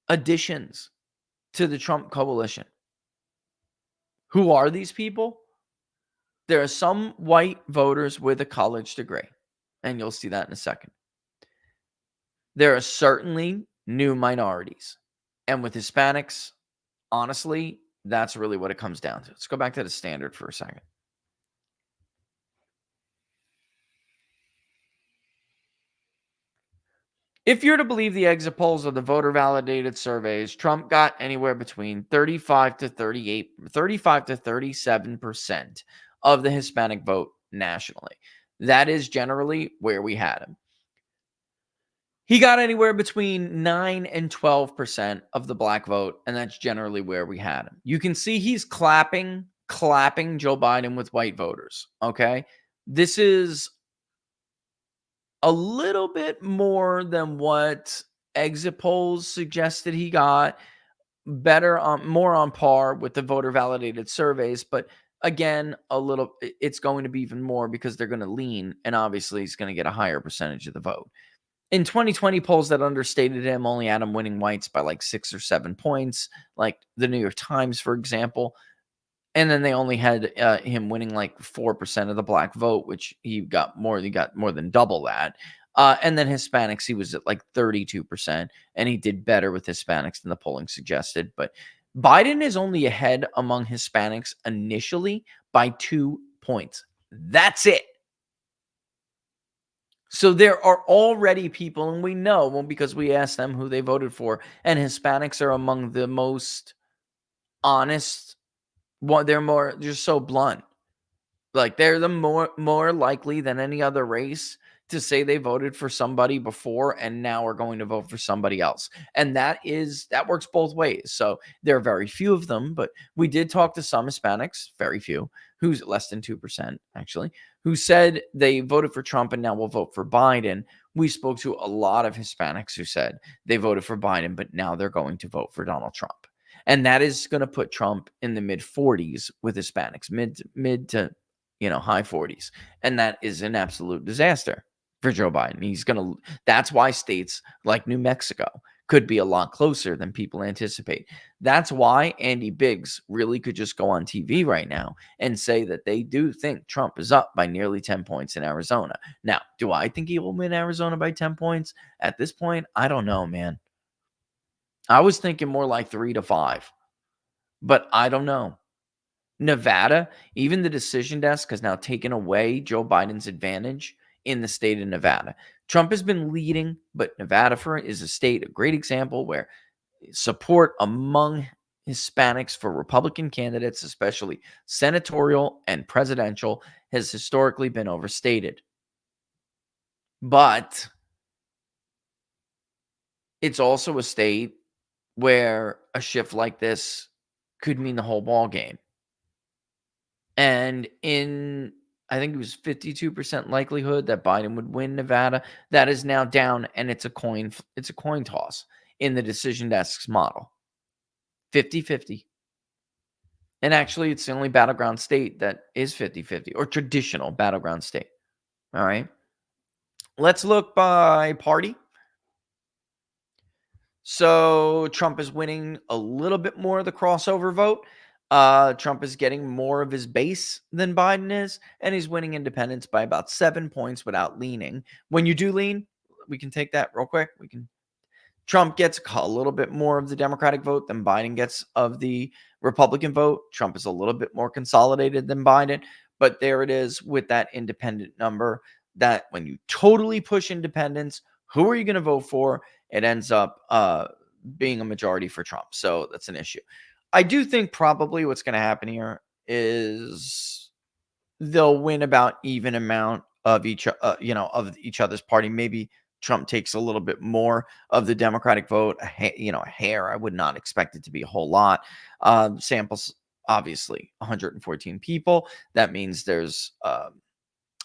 additions to the Trump coalition. Who are these people? There are some white voters with a college degree, and you'll see that in a second. There are certainly new minorities. And with Hispanics, honestly, that's really what it comes down to. Let's go back to the standard for a second. If you're to believe the exit polls of the voter validated surveys, Trump got anywhere between 35 to 37% of the Hispanic vote nationally. That is generally where we had him. He got anywhere between 9 and 12% of the black vote, and that's generally where we had him. You can see he's clapping Joe Biden with white voters, okay? This is a little bit more than what exit polls suggested he got. Better, more on par with the voter validated surveys, but again, it's going to be even more because they're going to lean, and obviously he's going to get a higher percentage of the vote. In 2020 polls that understated him only had him winning whites by like 6 or 7 points, like the New York Times, for example. And then they only had him winning like 4% of the black vote, which he got more than double that. And then Hispanics, he was at like 32%, and he did better with Hispanics than the polling suggested. But Biden is only ahead among Hispanics initially by 2 points. That's it. So there are already people, and we know, well, because we asked them who they voted for, and Hispanics are among the most honest. Well, they're just so blunt. Like, they're the more likely than any other race to say they voted for somebody before and now are going to vote for somebody else. And that works both ways. So there are very few of them, but we did talk to some Hispanics, very few, who's less than 2% actually, who said they voted for Trump and now will vote for Biden. We spoke to a lot of Hispanics who said they voted for Biden, but now they're going to vote for Donald Trump. And that is going to put Trump in the mid 40s with Hispanics, mid to high 40s. And that is an absolute disaster for Joe Biden. That's why states like New Mexico could be a lot closer than people anticipate. That's why Andy Biggs really could just go on TV right now and say that they do think Trump is up by nearly 10 points in Arizona. Now, do I think he will win Arizona by 10 points? At this point, I don't know, man. I was thinking more like 3-5, but I don't know. Nevada, even the decision desk has now taken away Joe Biden's advantage in the state of Nevada. Trump has been leading, but Nevada is a great example where support among Hispanics for Republican candidates, especially senatorial and presidential, has historically been overstated. But it's also a state where a shift like this could mean the whole ball game. And I think it was 52% likelihood that Biden would win Nevada. That is now down, and it's a coin toss in the decision desk's model. 50-50. And actually, it's the only battleground state that is 50-50, or traditional battleground state. All right. Let's look by party. So Trump is winning a little bit more of the crossover vote. Trump is getting more of his base than Biden is, and he's winning independents by about 7 points without leaning. When you do lean, we can take that real quick. Trump gets a little bit more of the Democratic vote than Biden gets of the Republican vote. Trump is a little bit more consolidated than Biden, but there it is with that independent number, that when you totally push independents, who are you going to vote for? It ends up being a majority for Trump. So that's an issue. I do think probably what's going to happen here is they'll win about even amount of each other's party. Maybe Trump takes a little bit more of the Democratic vote, a hair. I would not expect it to be a whole lot. Samples, obviously, 114 people. That means there's a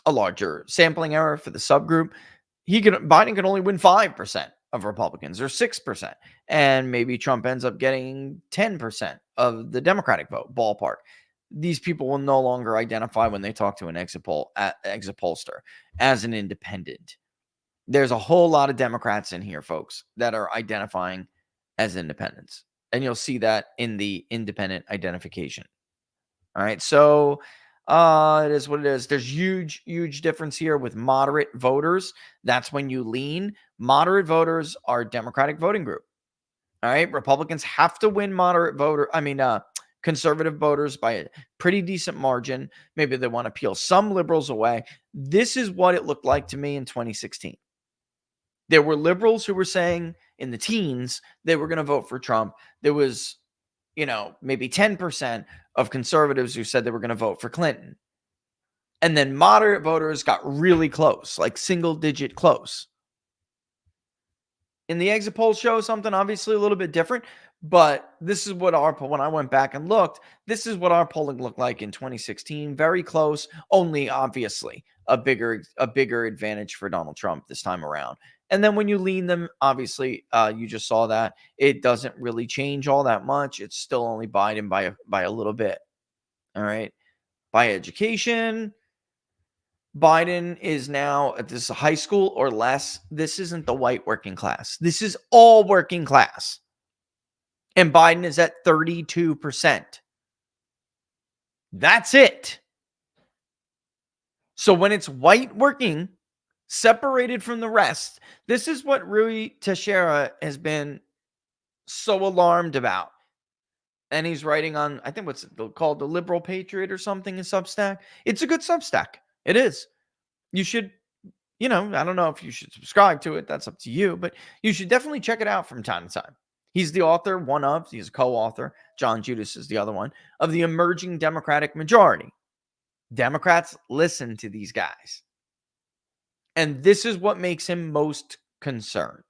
larger sampling error for the subgroup. Biden can only win 5% of Republicans, or 6%, and maybe Trump ends up getting 10% of the Democratic vote, ballpark. These people will no longer identify when they talk to an exit pollster as an independent. There's a whole lot of Democrats in here, folks, that are identifying as independents, and you'll see that in the independent identification. All right, so it is what it is. There's huge difference here with moderate voters. That's when you lean. Moderate voters are Democratic voting group. All right, Republicans have to win conservative voters by a pretty decent margin. Maybe they want to peel some liberals away. This is what it looked like to me in 2016. There were liberals who were saying in the teens they were going to vote for Trump. There was, maybe 10% of conservatives who said they were going to vote for Clinton. And then moderate voters got really close, like single digit close. And the exit polls show something obviously a little bit different, but this is what when I went back and looked, this is what our polling looked like in 2016. Very close, only obviously a bigger advantage for Donald Trump this time around. And then when you lean them, obviously, you just saw that it doesn't really change all that much. It's still only Biden by a little bit. All right. By education, Biden is now at this high school or less. This isn't the white working class. This is all working class. And Biden is at 32%. That's it. So when it's white working, separated from the rest, this is what Rui Teixeira has been so alarmed about. And he's writing on, I think what's called the Liberal Patriot or something in Substack. It's a good Substack. It is. You should, I don't know if you should subscribe to it. That's up to you, but you should definitely check it out from time to time. He's the author, he's a co-author. John Judas is the other one, of The Emerging Democratic Majority. Democrats listen to these guys. And this is what makes him most concerned.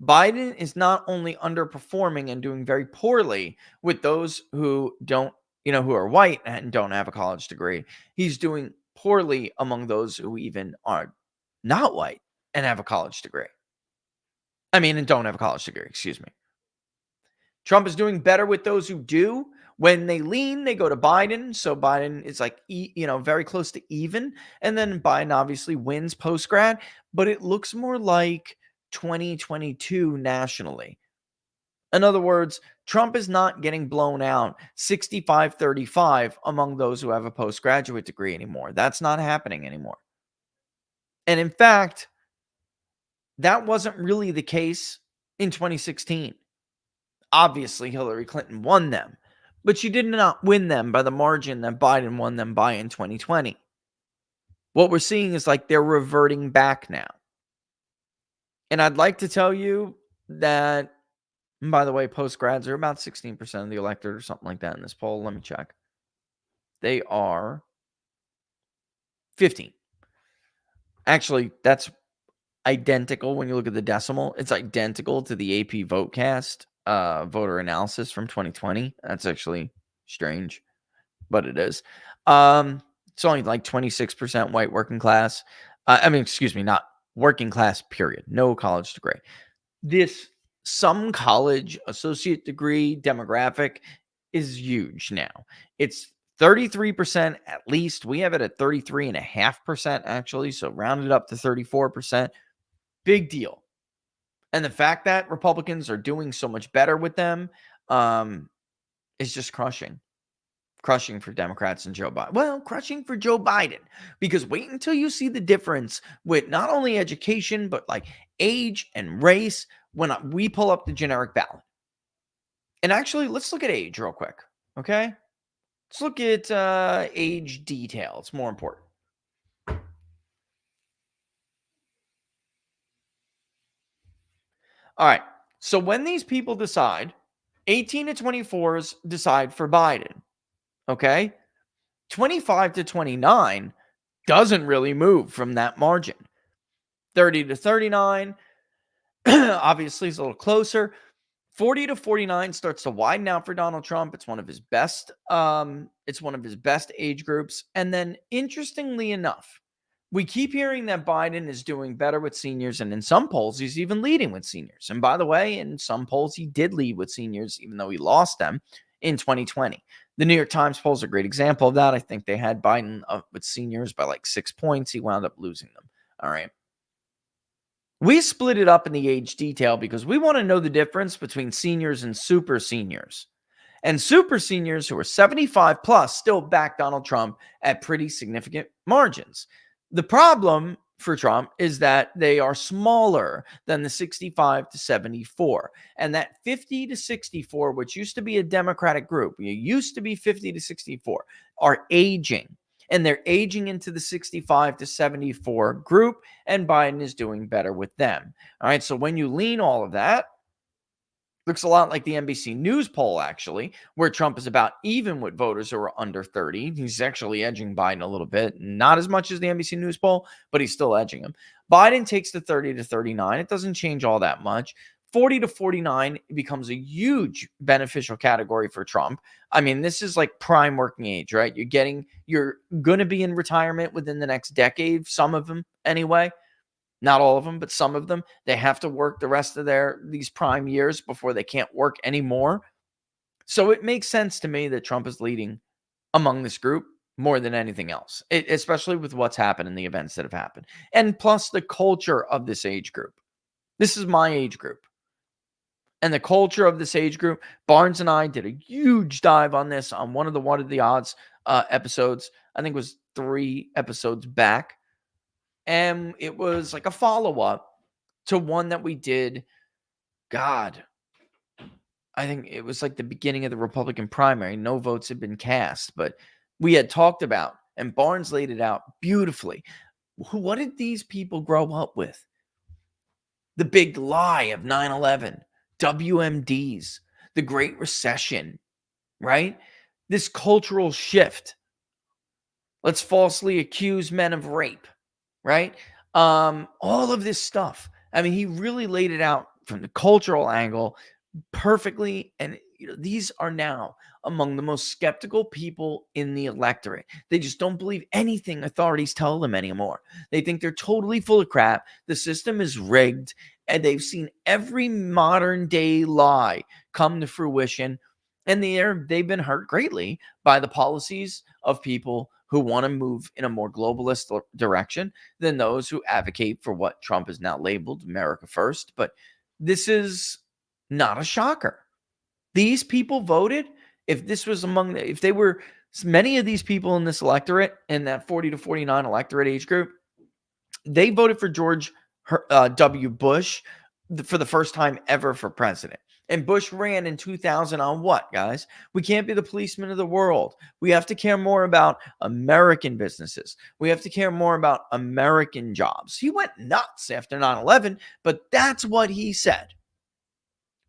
Biden is not only underperforming and doing very poorly with those who who are white and don't have a college degree. He's doing poorly among those who even are not white and have a college degree. And don't have a college degree, excuse me. Trump is doing better with those who do. When they lean, they go to Biden. So Biden is very close to even. And then Biden obviously wins post-grad. But it looks more like 2022 nationally. In other words, Trump is not getting blown out 65-35 among those who have a postgraduate degree anymore. That's not happening anymore. And in fact, that wasn't really the case in 2016. Obviously, Hillary Clinton won them, but she did not win them by the margin that Biden won them by in 2020. What we're seeing is they're reverting back now. And I'd like to tell you that, by the way, post-grads are about 16% of the electorate or something like that in this poll. Let me check. They are 15. Actually, that's identical when you look at the decimal. It's identical to the AP VoteCast voter analysis from 2020. That's actually strange, but it is. It's only 26% white working class. Not working class, period. No college degree. This some college associate degree demographic is huge now. It's 33% at least. We have it at 33.5% actually. So rounded up to 34%. Big deal. And the fact that Republicans are doing so much better with them is just crushing. Crushing for Democrats and Joe Biden. Well, crushing for Joe Biden. Because wait until you see the difference with not only education, but age and race when we pull up the generic ballot. And actually, let's look at age real quick. Okay? Let's look at age detail. It's more important. All right. So when these people decide, 18 to 24s decide for Biden. Okay? 25 to 29 doesn't really move from that margin. 30 to 39 obviously is a little closer. 40 to 49 starts to widen out for Donald Trump. It's one of his best age groups. And then interestingly enough, we keep hearing that Biden is doing better with seniors, and in some polls, he's even leading with seniors. And by the way, in some polls, he did lead with seniors, even though he lost them in 2020. The New York Times poll is a great example of that. I think they had Biden up with seniors by 6 points. He wound up losing them. All right. We split it up in the age detail because we want to know the difference between seniors and super seniors. And super seniors who are 75 plus still back Donald Trump at pretty significant margins. The problem for Trump is that they are smaller than the 65 to 74. And that 50 to 64, which used to be a Democratic group, it used to be 50 to 64, are aging. And they're aging into the 65 to 74 group, and Biden is doing better with them. All right, so when you lean all of that, looks a lot like the NBC News poll, actually, where Trump is about even with voters who are under 30. He's actually edging Biden a little bit. Not as much as the NBC News poll, but he's still edging him. Biden takes the 30 to 39. It doesn't change all that much. 40 to 49 becomes a huge beneficial category for Trump. This is prime working age, right? You're going to be in retirement within the next decade, some of them anyway. Not all of them, but some of them. They have to work the rest of these prime years before they can't work anymore. So it makes sense to me that Trump is leading among this group more than anything else, especially with what's happened and the events that have happened. And plus the culture of this age group. This is my age group. And the culture of this age group, Barnes and I did a huge dive on this on one of the What Are the Odds episodes. I think it was 3 episodes back. And it was a follow-up to one that we did. God, I think it was the beginning of the Republican primary. No votes had been cast, but we had talked about, and Barnes laid it out beautifully. What did these people grow up with? The big lie of 9/11, WMDs, the Great Recession, right? This cultural shift. Let's falsely accuse men of rape, right? All of this stuff. I mean, he really laid it out from the cultural angle perfectly. And these are now among the most skeptical people in the electorate. They just don't believe anything authorities tell them anymore. They think they're totally full of crap. The system is rigged, and they've seen every modern day lie come to fruition. And they've been hurt greatly by the policies of people who want to move in a more globalist direction than those who advocate for what Trump is now labeled America First. But this is not a shocker. These people voted. If this was if they were many of these people in this electorate, in that 40 to 49 electorate age group, they voted for George W. Bush for the first time ever for president. And Bush ran in 2000 on what, guys? We can't be the policeman of the world. We have to care more about American businesses. We have to care more about American jobs. He went nuts after 9/11, but that's what he said.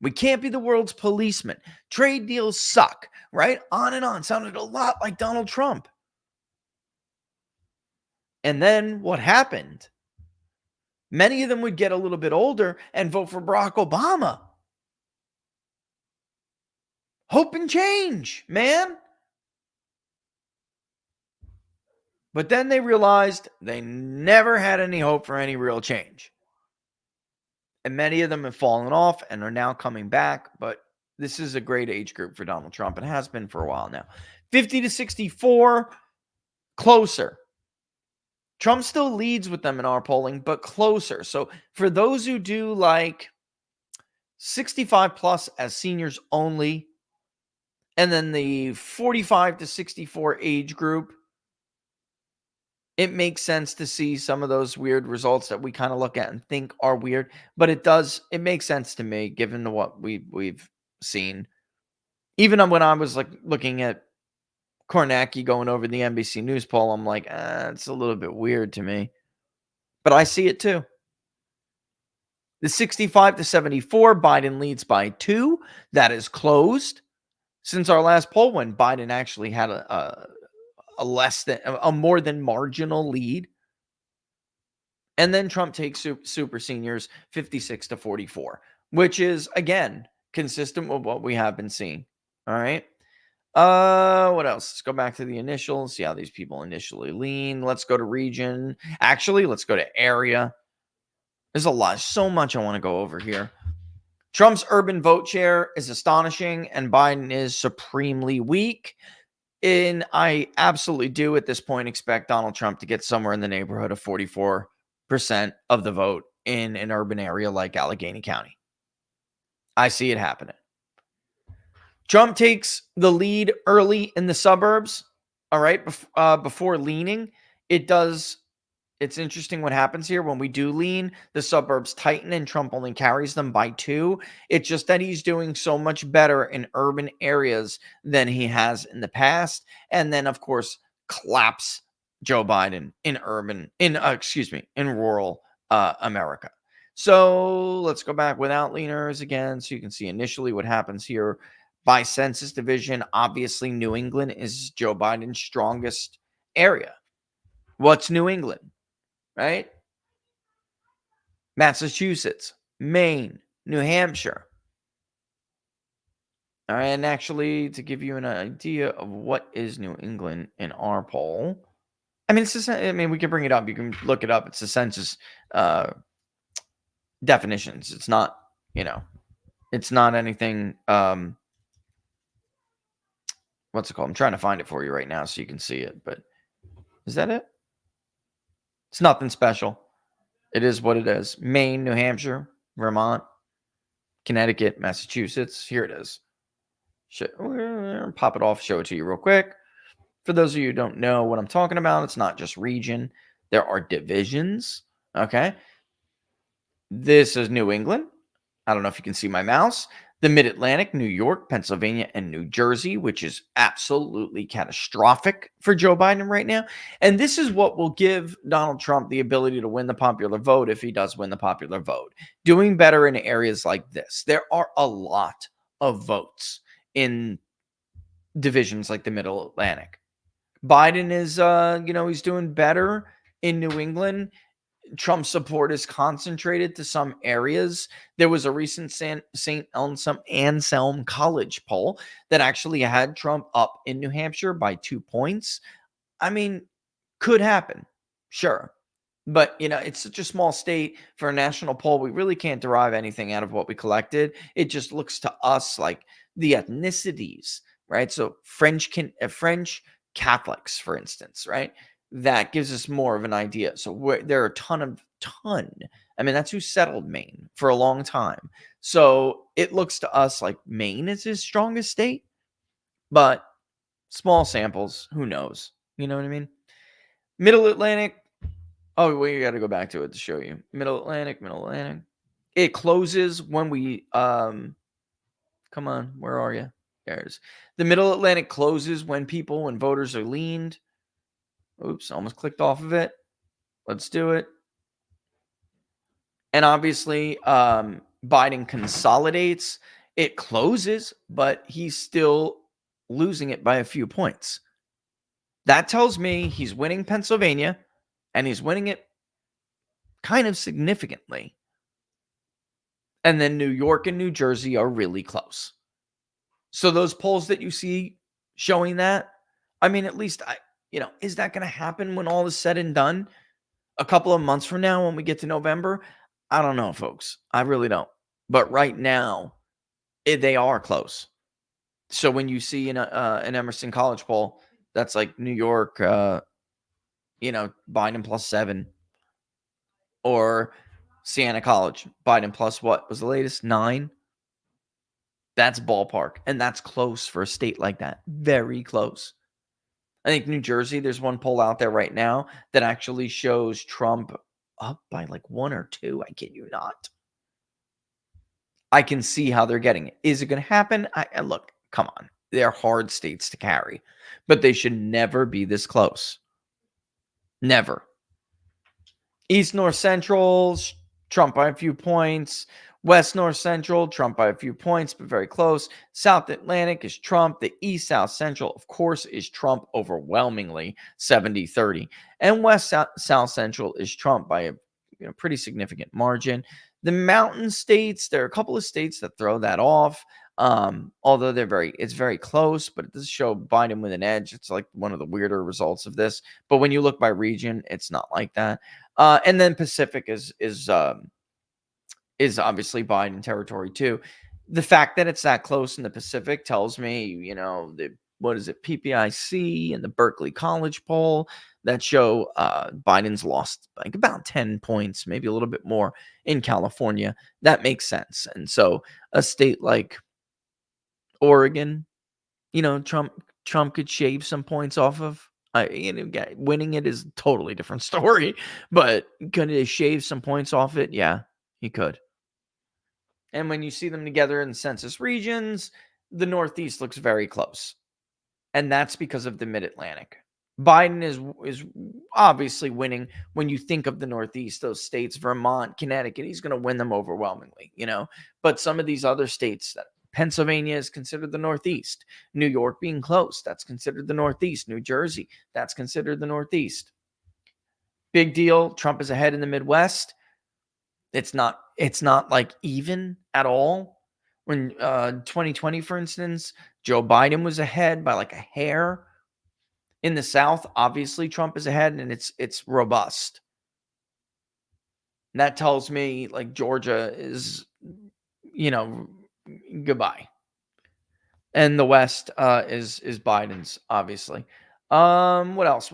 We can't be the world's policeman. Trade deals suck, right? On and on. Sounded a lot like Donald Trump. And then what happened? Many of them would get a little bit older and vote for Barack Obama. Hope and change, man. But then they realized they never had any hope for any real change. And many of them have fallen off and are now coming back. But this is a great age group for Donald Trump. It has been for a while now. 50 to 64, closer. Trump still leads with them in our polling, but closer. So for those who do like 65 plus as seniors only, and then the 45 to 64 age group, it makes sense to see some of those weird results that we kind of look at and think are weird, but it makes sense to me given what we've seen. Even when I was like looking at Kornacki going over the NBC News poll, I'm like, it's a little bit weird to me. But I see it too. The 65 to 74, Biden leads by 2. That is closed. Since our last poll, when Biden actually had a more than marginal lead. And then Trump takes super seniors 56 to 44, which is, again, consistent with what we have been seeing. All right. What else? Let's go back to the initials, see how these people initially lean. Let's go to region. Actually, let's go to area. There's so much I want to go over here. Trump's urban vote share is astonishing, and Biden is supremely weak. And I absolutely do at this point expect Donald Trump to get somewhere in the neighborhood of 44% of the vote in an urban area like Allegheny County. I see it happening. Trump takes the lead early in the suburbs, all right, before leaning. It's interesting what happens here. When we do lean, the suburbs tighten and Trump only carries them by 2. It's just that he's doing so much better in urban areas than he has in the past. And then, of course, claps Joe Biden in rural America. So let's go back without leaners again. So you can see initially what happens here. By census division, obviously New England is Joe Biden's strongest area. What's New England? Right? Massachusetts, Maine, New Hampshire. All right, and actually, to give you an idea of what is New England in our poll, I mean, we can bring it up. You can look it up. It's the census definitions. It's not, it's not anything. What's it called? I'm trying to find it for you right now so you can see it. But is that it? It's nothing special. It is what it is. Maine, New Hampshire, Vermont, Connecticut, Massachusetts. Here it is. Pop it off, show it to you real quick. For those of you who don't know what I'm talking about, it's not just region. There are divisions. Okay. This is New England. I don't know if you can see my mouse. The Mid-Atlantic, New York, Pennsylvania, and New Jersey, which is absolutely catastrophic for Joe Biden right now. And this is what will give Donald Trump the ability to win the popular vote if he does win the popular vote. Doing better in areas like this. There are a lot of votes in divisions like the Middle Atlantic. Biden is, he's doing better in New England. Trump support is concentrated to some areas. There was a recent St. Anselm College poll that actually had Trump up in New Hampshire by 2 points. I mean, could happen. Sure. But, it's such a small state for a national poll. We really can't derive anything out of what we collected. It just looks to us like the ethnicities, right? So French Catholics, for instance, right? That gives us more of an idea. So there are a ton. I mean, that's who settled Maine for a long time. So it looks to us like Maine is his strongest state, but small samples. Who knows? You know what I mean? Middle Atlantic. Oh, we got to go back to it to show you. Middle Atlantic. It closes when we come on, where are you? There's the Middle Atlantic closes when voters are leaned. Oops, almost clicked off of it. Let's do it. And obviously, Biden consolidates. It closes, but he's still losing it by a few points. That tells me he's winning Pennsylvania, and he's winning it kind of significantly. And then New York and New Jersey are really close. So those polls that you see showing that, I mean, at least is that going to happen when all is said and done? A couple of months from now when we get to November? I don't know, folks. I really don't. But right now, they are close. So when you see an Emerson College poll, that's like New York, Biden +7. Or Siena College, Biden plus what was the latest? 9. That's ballpark. And that's close for a state like that. Very close. I think New Jersey, there's one poll out there right now that actually shows Trump up by like 1 or 2. I kid you not. I can see how they're getting it. Is it going to happen? Look, come on. They're hard states to carry, but they should never be this close. Never. East North Central, Trump by a few points. West North Central, Trump by a few points, but very close. South Atlantic is Trump. The East South Central, of course, is Trump overwhelmingly 70-30. And West South Central is Trump by a pretty significant margin. The mountain states, there are a couple of states that throw that off. Although it's very close, but it does show Biden with an edge. It's like one of the weirder results of this. But when you look by region, it's not like that. And then Pacific is obviously Biden territory too. The fact that it's that close in the Pacific tells me, what is it, PPIC and the Berkeley College poll that show Biden's lost like about 10 points, maybe a little bit more in California. That makes sense. And so a state like Oregon, Trump could shave some points off of. Winning it is a totally different story, but could he shave some points off it? Yeah, he could. And when you see them together in census regions, the Northeast looks very close. And that's because of the Mid-Atlantic. Biden is obviously winning when you think of the Northeast, those states, Vermont, Connecticut, he's going to win them overwhelmingly, But some of these other states, that Pennsylvania is considered the Northeast. New York being close, that's considered the Northeast. New Jersey, that's considered the Northeast. Big deal. Trump is ahead in the Midwest. It's not like even at all. When 2020, for instance, Joe Biden was ahead by like a hair. In the South, obviously Trump is ahead, and it's robust. And that tells me like Georgia is, goodbye. And the West is Biden's, obviously. What else?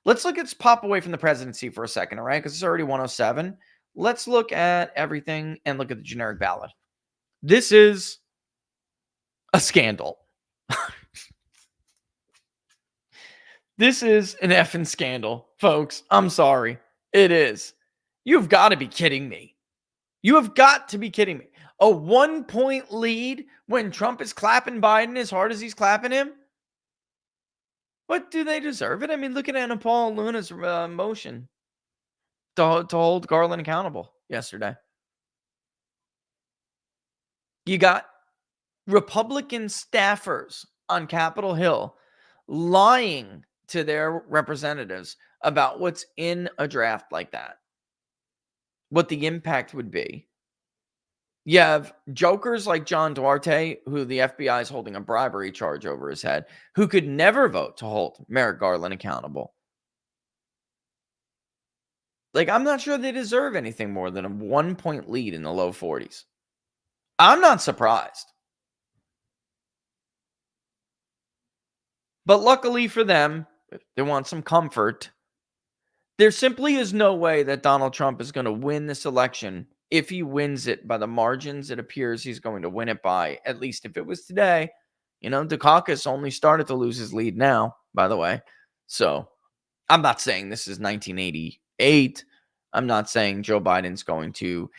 Let's pop away from the presidency for a second, all right? Because it's already 107. Let's look at everything and look at the generic ballot. This is a scandal. This is an effing scandal, folks. I'm sorry. It is. You've got to be kidding me. You have got to be kidding me. A 1-point lead when Trump is clapping Biden as hard as he's clapping him? What, do they deserve it? I mean, look at Anna Paul Luna's motion to hold Garland accountable yesterday. You got Republican staffers on Capitol Hill lying to their representatives about what's in a draft like that, what the impact would be. You have jokers like John Duarte, who the FBI is holding a bribery charge over his head, who could never vote to hold Merrick Garland accountable. Like, I'm not sure they deserve anything more than a 1-point lead in the low 40s. I'm not surprised. But luckily for them, if they want some comfort, there simply is no way that Donald Trump is going to win this election. If he wins it by the margins it appears he's going to win it by, at least if it was today. Dukakis only started to lose his lead now, by the way. So I'm not saying this is 1988. I'm not saying Joe Biden's going to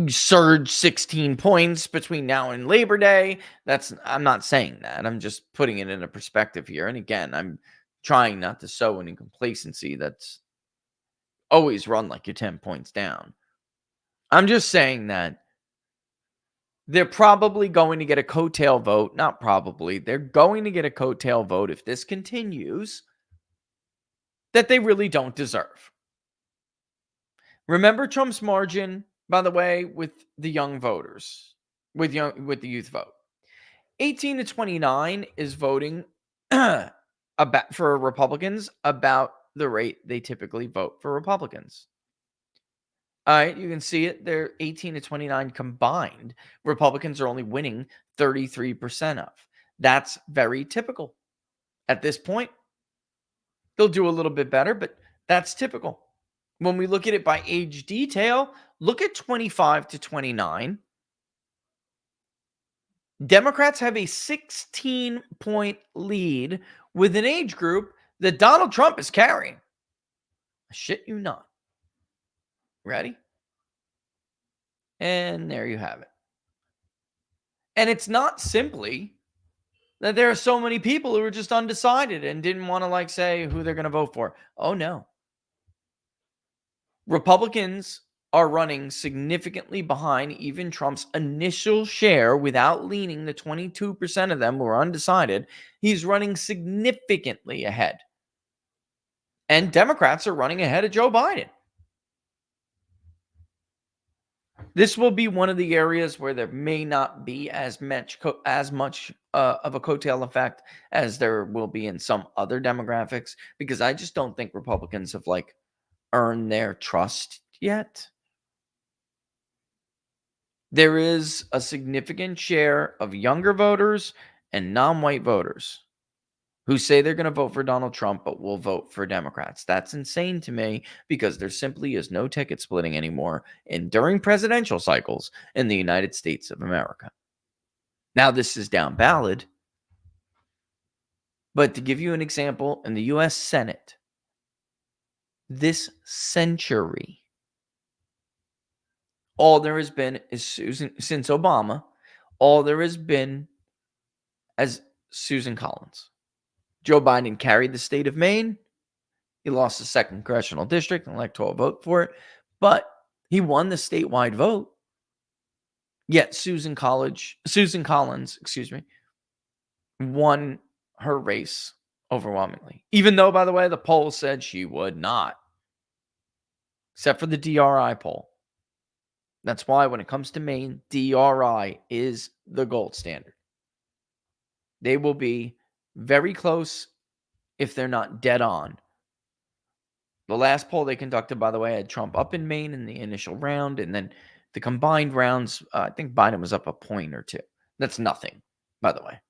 surge 16 points between now and Labor Day. I'm not saying that. I'm just putting it in a perspective here. And again, I'm trying not to sow any complacency that's always run like you're 10 points down. I'm just saying that they're probably going to get a coattail vote. Not probably. They're going to get a coattail vote if this continues that they really don't deserve. Remember Trump's margin, by the way, with the young voters, with the youth vote. 18 to 29 is voting for Republicans about the rate they typically vote for Republicans. All right, you can see it. They're 18 to 29 combined. Republicans are only winning 33% of. That's very typical. At this point, they'll do a little bit better, but that's typical. When we look at it by age detail, look at 25 to 29. Democrats have a 16-point lead with an age group that Donald Trump is carrying. Shit you not. Ready? And there you have it. And it's not simply that there are so many people who are just undecided and didn't want to say who they're going to vote for. Oh, no. Republicans are running significantly behind even Trump's initial share without leaning the 22% of them who are undecided. He's running significantly ahead. And Democrats are running ahead of Joe Biden. This will be one of the areas where there may not be as much of a coattail effect as there will be in some other demographics, because I just don't think Republicans have earned their trust yet. There is a significant share of younger voters and non-white voters who say they're going to vote for Donald Trump, but will vote for Democrats. That's insane to me, because there simply is no ticket splitting anymore during presidential cycles in the United States of America. Now, this is down ballot, but to give you an example, in the U.S. Senate, this century, all there has been is since Obama, all there has been as Susan Collins. Joe Biden carried the state of Maine. He lost the 2nd congressional district, an electoral vote for it, but he won the statewide vote. Yet Susan Collins, won her race overwhelmingly. Even though, by the way, the poll said she would not. Except for the DRI poll. That's why when it comes to Maine, DRI is the gold standard. They will be very close if they're not dead on. The last poll they conducted, by the way, had Trump up in Maine in the initial round, and then the combined rounds, I think Biden was up a point or two. That's nothing, by the way.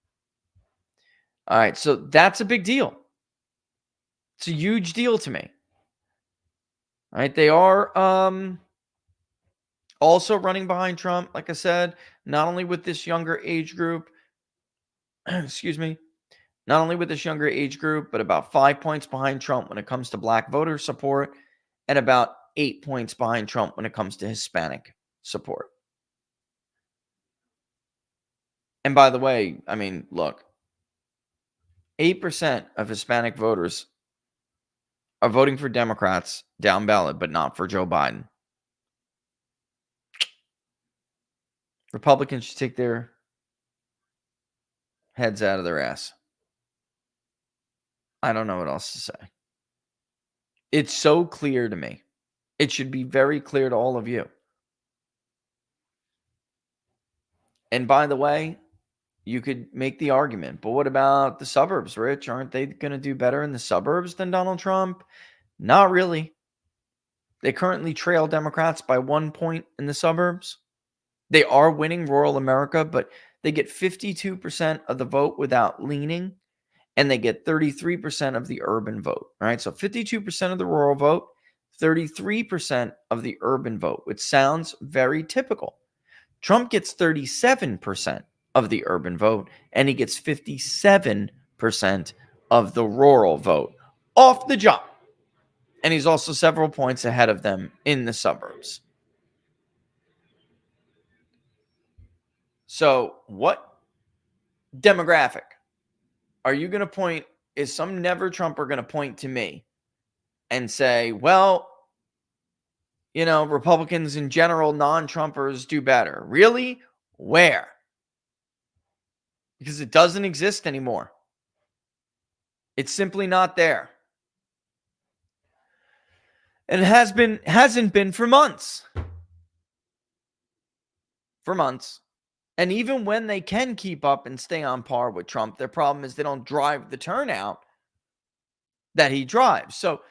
All right, so that's a big deal. It's a huge deal to me. All right, they are also running behind Trump, like I said, not only with this younger age group, not only with this younger age group, but about 5 points behind Trump when it comes to black voter support, and about 8 points behind Trump when it comes to Hispanic support. And by the way, I mean, look, 8% of Hispanic voters are voting for Democrats down ballot, but not for Joe Biden. Republicans should take their heads out of their ass. I don't know what else to say. It's so clear to me. It should be very clear to all of you. And by the way, you could make the argument, but what about the suburbs, Rich? Aren't they going to do better in the suburbs than Donald Trump? Not really. They currently trail Democrats by 1 point in the suburbs. They are winning rural America, but they get 52% of the vote without leaning, and they get 33% of the urban vote. All right, so 52% of the rural vote, 33% of the urban vote, which sounds very typical. Trump gets 37% of the urban vote, and he gets 57% of the rural vote off the jump. And he's also several points ahead of them in the suburbs. So what demographic are you going to point? Is some never Trumper going to point to me and say, well, you know, Republicans in general, non-Trumpers do better? Really? Where? Because it doesn't exist anymore. It's simply not there. And it hasn't been for months. For months. And even when they can keep up and stay on par with Trump, their problem is they don't drive the turnout that he drives. So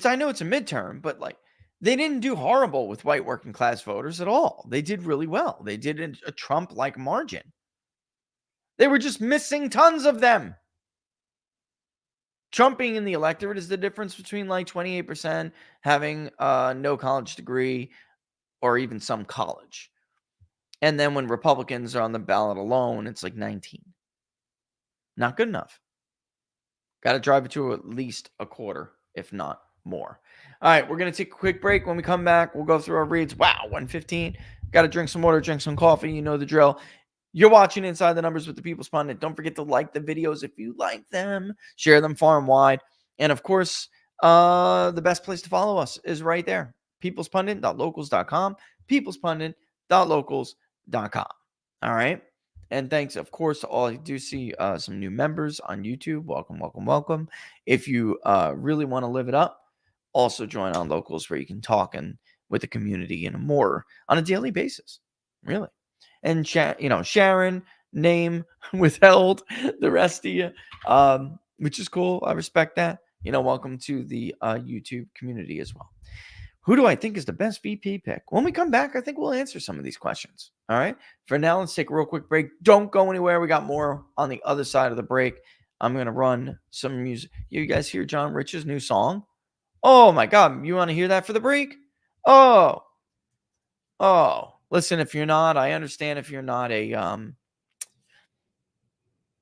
I know it's a midterm, but like they didn't do horrible with white working class voters at all. They did really well. They did a Trump-like margin. They were just missing tons of them. Trump being in the electorate is the difference between like 28% having no college degree or even some college. And then when Republicans are on the ballot alone, it's like 19. Not good enough. Got to drive it to at least a quarter, if not more. All right, we're going to take a quick break. When we come back, we'll go through our reads. Wow, 1:15. Got to drink some water, drink some coffee. You know the drill. You're watching Inside the Numbers with the People's Pundit. Don't forget to like the videos if you like them. Share them far and wide. And of course, the best place to follow us is right there. peoplespundit.locals.com. peoplespundit.locals.com. All right. And thanks, of course, to all. I do see some new members on YouTube. Welcome, welcome, welcome. If you really want to live it up, also join on Locals, where you can talk with the community and more on a daily basis. Really. And Sharon, name withheld, the rest of you, which is cool. I respect that. Welcome to the YouTube community as well. Who do I think is the best VP pick? When we come back, I think we'll answer some of these questions. All right. For now, let's take a real quick break. Don't go anywhere. We got more on the other side of the break. I'm going to run some music. You guys hear John Rich's new song? Oh, my God. You want to hear that for the break? Oh. Listen, if you're not, I understand if you're not if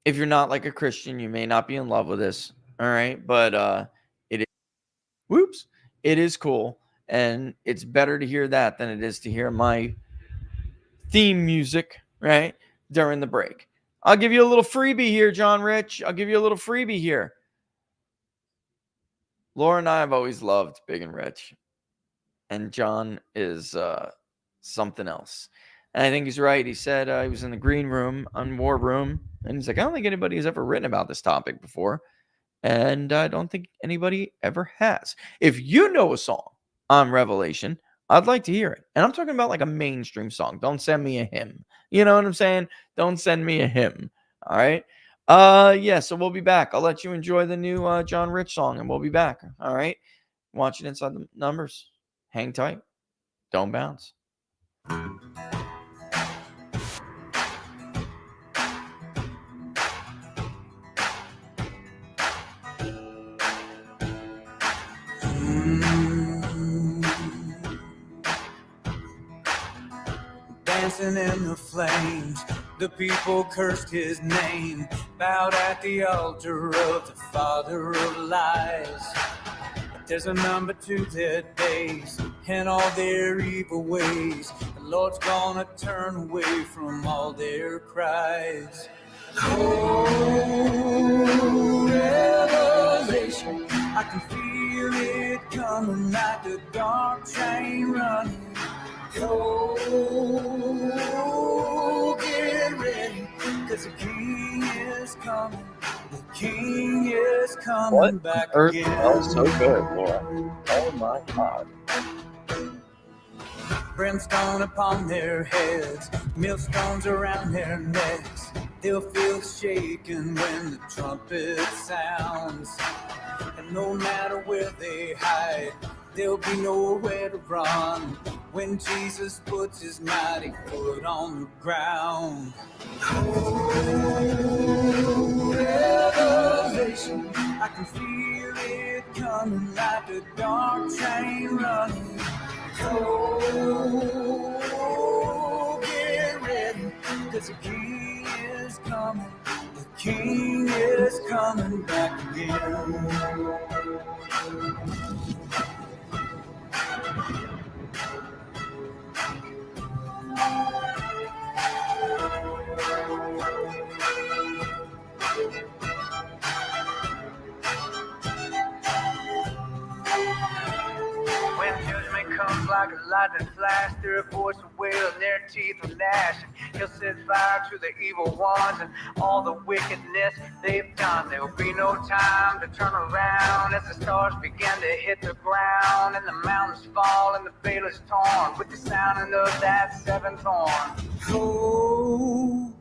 you're not like a Christian, you may not be in love with this. All right. But it is cool. And it's better to hear that than it is to hear my theme music, right, during the break. I'll give you a little freebie here, John Rich. I'll give you a little freebie here. Laura and I have always loved Big and Rich. And John is something else. And I think he's right. He said he was in the green room on War Room. And he's like, I don't think anybody has ever written about this topic before. And I don't think anybody ever has. If you know a song on Revelation, I'd like to hear it. And I'm talking about like a mainstream song. Don't send me a hymn. You know what I'm saying? Don't send me a hymn. All right. So we'll be back. I'll let you enjoy the new John Rich song, and we'll be back. All right. Watching Inside the Numbers. Hang tight. Don't bounce. Dancing in the flames, the people cursed his name, bowed at the altar of the father of lies. But there's a number to their days and all their evil ways. The Lord's gonna turn away from all their cries. Oh, revelation, I can feel it coming like a dark train running. Oh, get ready, 'cause the King is coming. The King is coming back Earth again. smells so good, Laura. Oh my God. Brimstone upon their heads, millstones around their necks. They'll feel the shaking when the trumpet sounds. And no matter where they hide, there'll be nowhere to run when Jesus puts his mighty foot on the ground. Oh, revelation, I can feel it coming like a dark train running. Oh, get ready, 'cause the King is coming. The King is coming back again. When judgment comes like a lightning flash, their voice will wail and their teeth will gnash. He'll set fire to the evil ones and all the wickedness they've done. There'll be no time to turn around as the stars begin to hit the ground and the mountains fall and the veil is torn with the sounding of that seventh horn. Oh,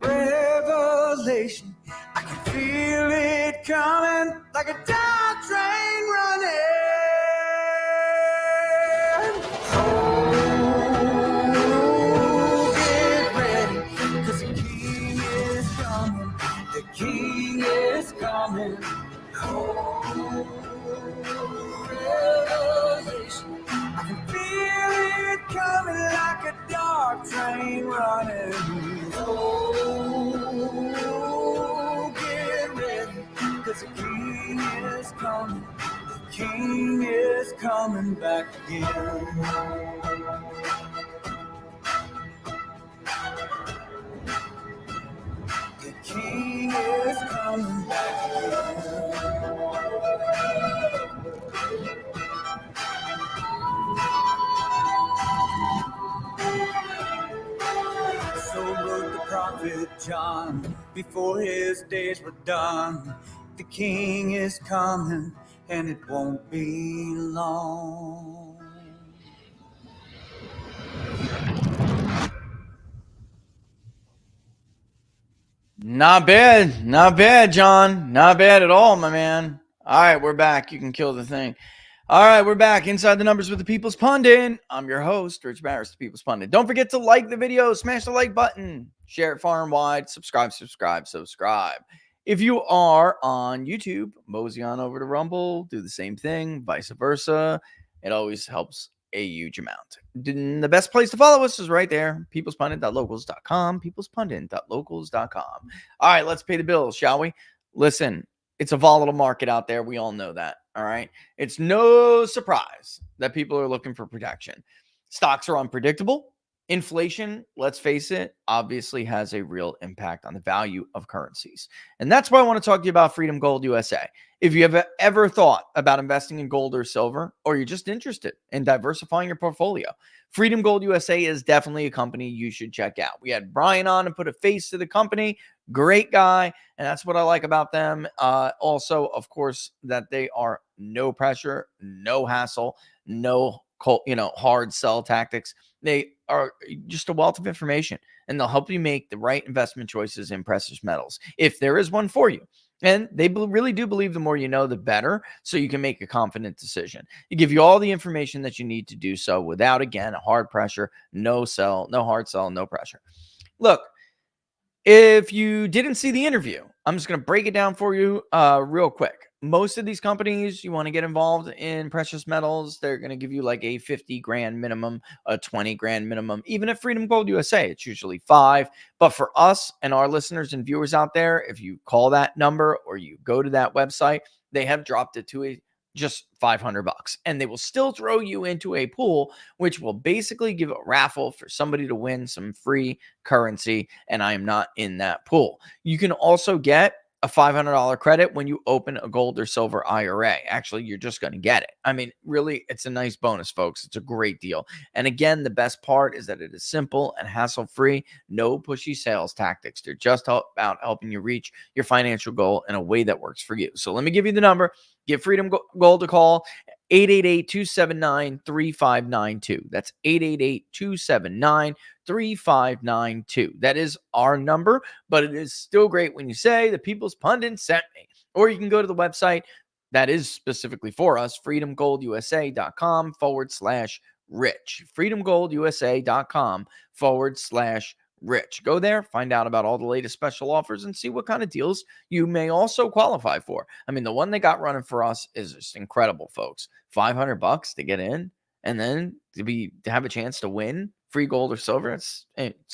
revelation, I can feel it coming like a dark train running. Oh, get ready, 'cause the King is coming. The King is coming. Oh, revelation, I can feel it coming like a dark train running. Oh, get ready, 'cause the King is coming. The King is coming back again. The King is coming back again. So wrote the prophet John before his days were done. The King is coming and it won't be long. Not bad, John. Not bad at all, my man. All right, we're back. You can kill the thing. All right, we're back inside the numbers with the People's Pundit. I'm your host, Rich Barris, the People's Pundit. Don't forget to like the video, smash the like button, share it far and wide, subscribe. If you are on YouTube, mosey on over to Rumble, do the same thing, vice versa. It always helps a huge amount. The best place to follow us is right there, peoplespundit.locals.com, peoplespundit.locals.com. All right, let's pay the bills, shall we? Listen, it's a volatile market out there. We all know that. All right. It's no surprise that people are looking for protection. Stocks are unpredictable. Inflation, let's face it, obviously has a real impact on the value of currencies. And that's why I want to talk to you about Freedom Gold USA. If you have ever thought about investing in gold or silver, or you're just interested in diversifying your portfolio, Freedom Gold USA is definitely a company you should check out. We had Brian on and put a face to the company. Great guy. And that's what I like about them. Also, of course, that they are no pressure, no hassle, no hard sell tactics. They are just a wealth of information, and they'll help you make the right investment choices in precious metals if there is one for you. And they really do believe the more you know, the better, so you can make a confident decision. They give you all the information that you need to do so without, again, a hard pressure, no sell, no hard sell, no pressure. Look, if you didn't see the interview, I'm just going to break it down for you real quick. Most of these companies, you want to get involved in precious metals, they're going to give you like a 50 grand minimum, a 20 grand minimum. Even at Freedom Gold USA, it's usually 5. But for us and our listeners and viewers out there, if you call that number or you go to that website, they have dropped it to a just $500, and they will still throw you into a pool, which will basically give a raffle for somebody to win some free currency. And I am not in that pool. You can also get a $500 credit when you open a gold or silver IRA. Actually, you're just going to get it. I mean, really, it's a nice bonus, folks. It's a great deal. And again, the best part is that it is simple and hassle-free. No pushy sales tactics. They're just about helping you reach your financial goal in a way that works for you. So let me give you the number. Give Freedom Gold a call, 888-279-3592. That's 888-279-3592. That is our number, but it is still great when you say the People's Pundit sent me. Or you can go to the website that is specifically for us, freedomgoldusa.com/rich. freedomgoldusa.com/rich. Go there, find out about all the latest special offers, and see what kind of deals you may also qualify for. I mean, the one they got running for us is just incredible, folks. $500 to get in, and then to have a chance to win free gold or silver. It's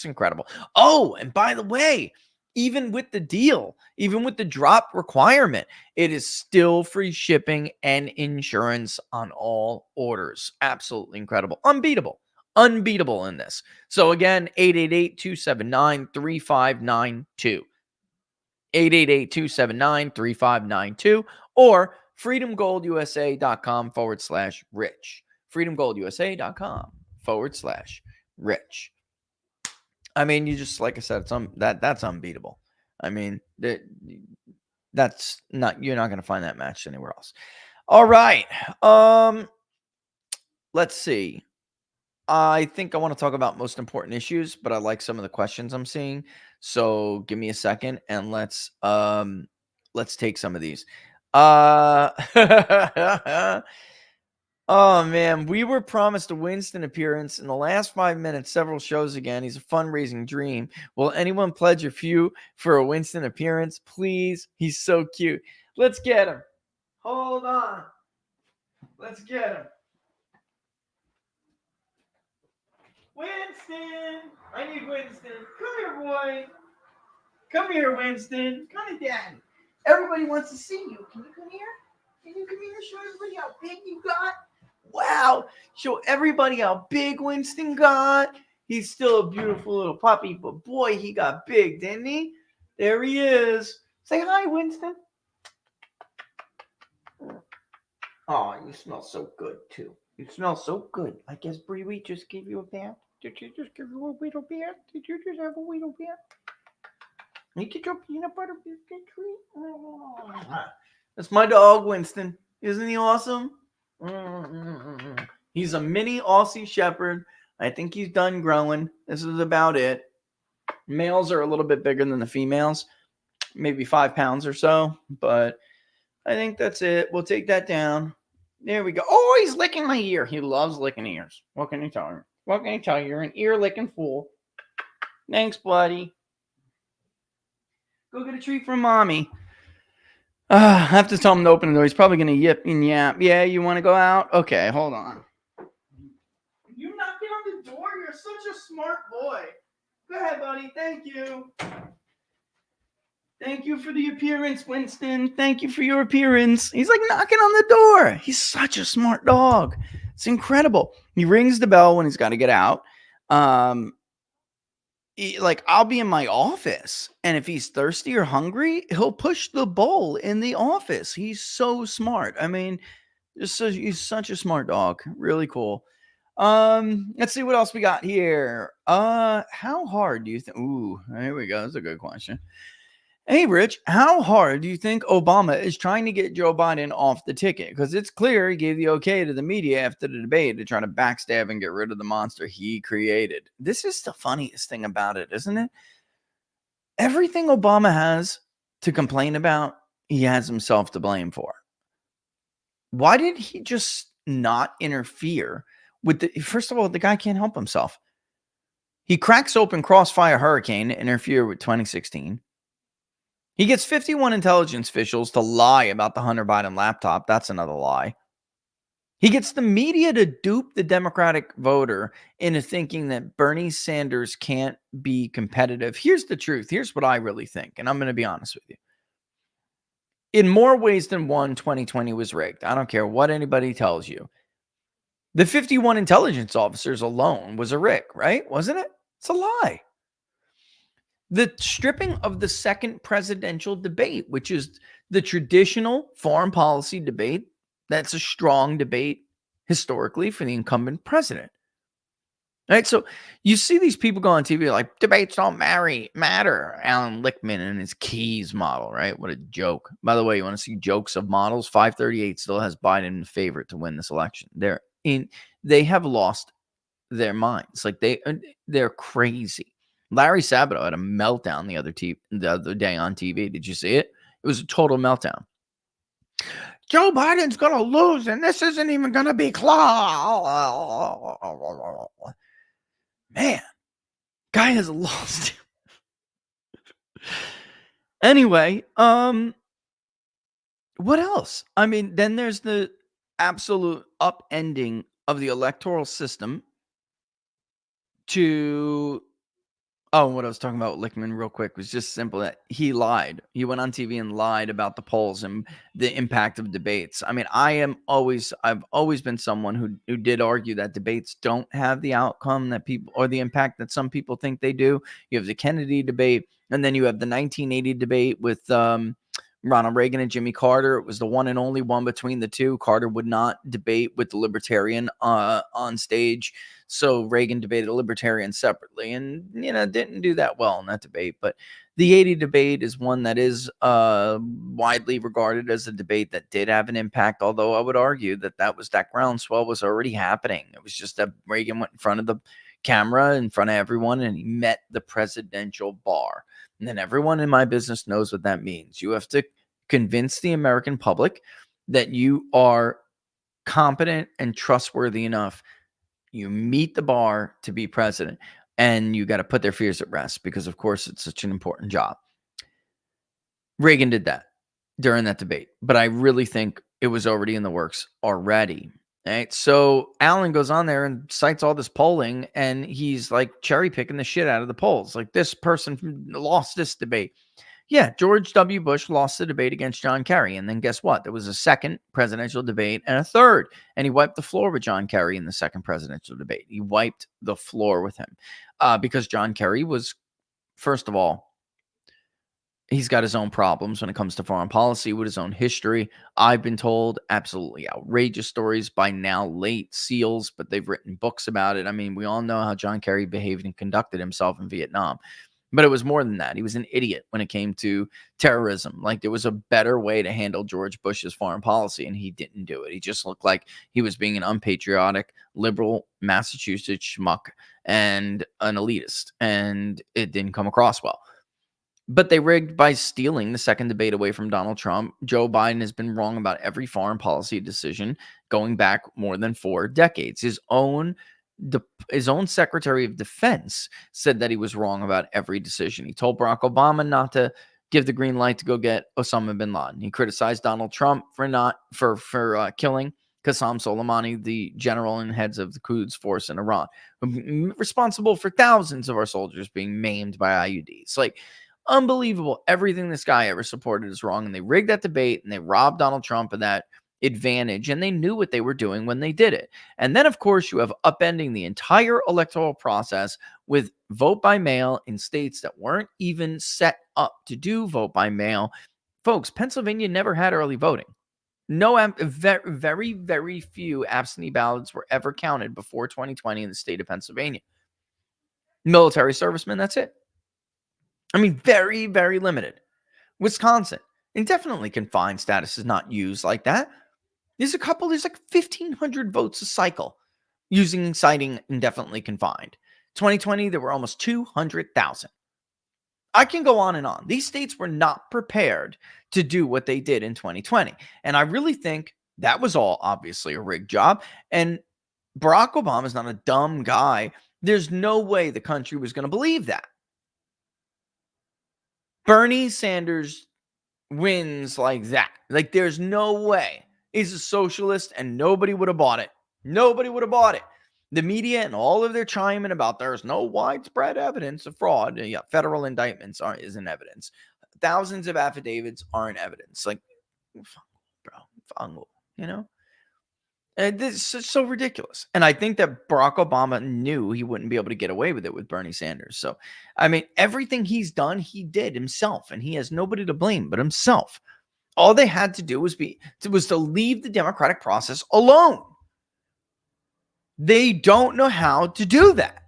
incredible. Oh, and by the way, even with the deal, even with the drop requirement, it is still free shipping and insurance on all orders. Absolutely incredible. Unbeatable in this. So again, 888-279-3592. 888-279-3592 or freedomgoldusa.com/rich. freedomgoldusa.com/rich. I mean, you just, like I said, that's unbeatable. I mean, that's not, you're not going to find that matched anywhere else. All right. Let's see. I think I want to talk about most important issues, but I like some of the questions I'm seeing. So give me a second and let's take some of these. Oh man, we were promised a Winston appearance in the last 5 minutes, several shows again. He's a fundraising dream. Will anyone pledge a few for a Winston appearance, please? He's so cute. Let's get him. Hold on. Let's get him. Winston! I need Winston. Come here, boy. Come here, Winston. Come to Daddy. Everybody wants to see you. Can you come here? Can you come here and show everybody how big you got? Wow. Show everybody how big Winston got. He's still a beautiful little puppy, but boy, he got big, didn't he? There he is. Say hi, Winston. Oh, you smell so good, too. You smell so good. I guess Bree just gave you a bath. Did she just give you a little bath? Did you just have a little bath? You get your peanut butter biscuit treat? Oh. That's my dog, Winston. Isn't he awesome? He's a mini Aussie Shepherd. I think he's done growing. This is about it. Males are a little bit bigger than the females. Maybe 5 pounds or so. But I think that's it. We'll take that down. There we go. Oh, he's licking my ear. He loves licking ears. What can you tell him? What can you tell you? You're an ear-licking fool. Thanks, buddy. Go get a treat from Mommy. I have to tell him to open the door. He's probably going to yip and yap. Yeah, you want to go out? Okay, hold on. You knocking on the door? You're such a smart boy. Go ahead, buddy. Thank you. Thank you for the appearance, Winston. Thank you for your appearance. He's like knocking on the door. He's such a smart dog. It's incredible. He rings the bell when he's got to get out. I'll be in my office, and if he's thirsty or hungry, he'll push the bowl in the office. He's so smart. I mean, he's such a smart dog. Really cool. Let's see what else we got here. How hard do you think? Ooh, here we go. That's a good question. Hey, Rich, how hard do you think Obama is trying to get Joe Biden off the ticket? Because it's clear he gave the okay to the media after the debate to try to backstab and get rid of the monster he created. This is the funniest thing about it, isn't it? Everything Obama has to complain about, he has himself to blame for. Why did he just not interfere with first of all, the guy can't help himself. He cracks open Crossfire Hurricane to interfere with 2016. He gets 51 intelligence officials to lie about the Hunter Biden laptop. That's another lie. He gets the media to dupe the Democratic voter into thinking that Bernie Sanders can't be competitive. Here's the truth. Here's what I really think, and I'm going to be honest with you. In more ways than one, 2020 was rigged. I don't care what anybody tells you. The 51 intelligence officers alone was a rig, right? Wasn't it? It's a lie. The stripping of the second presidential debate, which is the traditional foreign policy debate, that's a strong debate historically for the incumbent president. Right? So you see these people go on TV like debates don't matter. Alan Lichtman and his Keys model, right? What a joke. By the way, you want to see jokes of models? 538 still has Biden the favorite to win this election. They have lost their minds. Like they're crazy. Larry Sabato had a meltdown the other day on TV. Did you see it? It was a total meltdown. Joe Biden's going to lose, and this isn't even going to be close. Man, guy has lost. Anyway, what else? I mean, then there's the absolute upending of the electoral system to what I was talking about with Lichtman real quick was just simple that he lied. He went on TV and lied about the polls and the impact of debates. I mean, I've always been someone who did argue that debates don't have the outcome that people or the impact that some people think they do. You have the Kennedy debate, and then you have the 1980 debate with Ronald Reagan and Jimmy Carter. It was the one and only one between the two. Carter would not debate with the libertarian on stage. So Reagan debated a libertarian separately and, didn't do that well in that debate. But the 80 debate is one that is widely regarded as a debate that did have an impact, although I would argue that groundswell was already happening. It was just that Reagan went in front of the camera, in front of everyone, and he met the presidential bar. And then everyone in my business knows what that means. You have to convince the American public that you are competent and trustworthy enough. You meet the bar to be president, and you got to put their fears at rest because, of course, it's such an important job. Reagan did that during that debate, but I really think it was already in the works already. Right. So Allen goes on there and cites all this polling, and he's like cherry picking the shit out of the polls. Like, this person lost this debate. Yeah, George W. Bush lost the debate against John Kerry. And then guess what? There was a second presidential debate and a third. And he wiped the floor with John Kerry in the second presidential debate. He wiped the floor with him because John Kerry was, first of all, he's got his own problems when it comes to foreign policy with his own history. I've been told absolutely outrageous stories by now late SEALs, but they've written books about it. I mean, we all know how John Kerry behaved and conducted himself in Vietnam. But it was more than that. He was an idiot when it came to terrorism. Like, there was a better way to handle George Bush's foreign policy, and he didn't do it. He just looked like he was being an unpatriotic, liberal Massachusetts schmuck and an elitist, and it didn't come across well. But they rigged by stealing the second debate away from Donald Trump. Joe Biden has been wrong about every foreign policy decision going back more than 4 decades. His own Secretary of Defense said that he was wrong about every decision. He told Barack Obama not to give the green light to go get Osama bin Laden. He criticized Donald Trump for killing Qasem Soleimani, the general and heads of the Quds force in Iran, responsible for thousands of our soldiers being maimed by IUDs. Like, unbelievable. Everything this guy ever supported is wrong. And they rigged that debate and they robbed Donald Trump of that advantage, and they knew what they were doing when they did it. And then, of course, you have upending the entire electoral process with vote by mail in states that weren't even set up to do vote by mail. Folks, Pennsylvania never had early voting. Very, very few absentee ballots were ever counted before 2020 in the state of Pennsylvania. Military servicemen, that's it. I mean, very, very limited. Wisconsin, indefinitely confined status is not used like that. There's like 1,500 votes a cycle citing indefinitely confined. 2020, there were almost 200,000. I can go on and on. These states were not prepared to do what they did in 2020. And I really think that was all obviously a rigged job. And Barack Obama is not a dumb guy. There's no way the country was going to believe that. Bernie Sanders wins like that. Like, there's no way. He's a socialist, and nobody would have bought it. Nobody would have bought it. The media and all of their chiming about there's no widespread evidence of fraud. Yeah, federal indictments isn't evidence. Thousands of affidavits aren't evidence. Like, bro, fungal, you know? And this is so ridiculous. And I think that Barack Obama knew he wouldn't be able to get away with it with Bernie Sanders. So, I mean, everything he's done, he did himself, and he has nobody to blame but himself. All they had to do was to leave the democratic process alone. They don't know how to do that.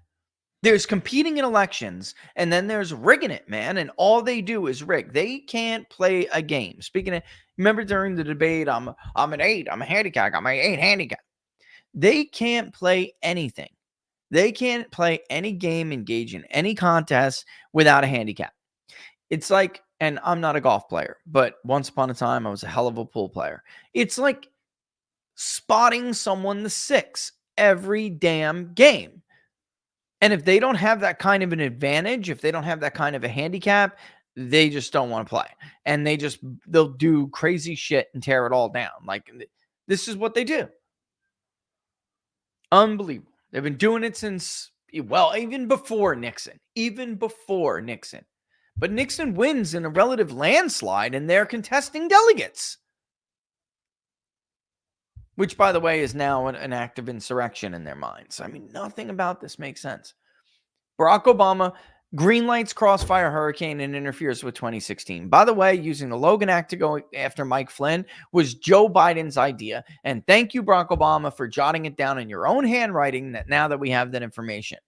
There's competing in elections, and then there's rigging it, man. And all they do is rig. They can't play a game. Speaking of, remember during the debate, I'm an 8, I'm a handicap, I got my 8 handicap. They can't play anything. They can't play any game, engage in any contest without a handicap. It's like, and I'm not a golf player, but once upon a time, I was a hell of a pool player. It's like spotting someone the 6 every damn game. And if they don't have that kind of an advantage, if they don't have that kind of a handicap, they just don't want to play. And they'll do crazy shit and tear it all down. Like, this is what they do. Unbelievable. They've been doing it since, well, even before Nixon. But Nixon wins in a relative landslide, and they're contesting delegates. Which, by the way, is now an act of insurrection in their minds. I mean, nothing about this makes sense. Barack Obama greenlights Crossfire Hurricane and interferes with 2016. By the way, using the Logan Act to go after Mike Flynn was Joe Biden's idea. And thank you, Barack Obama, for jotting it down in your own handwriting that now that we have that information.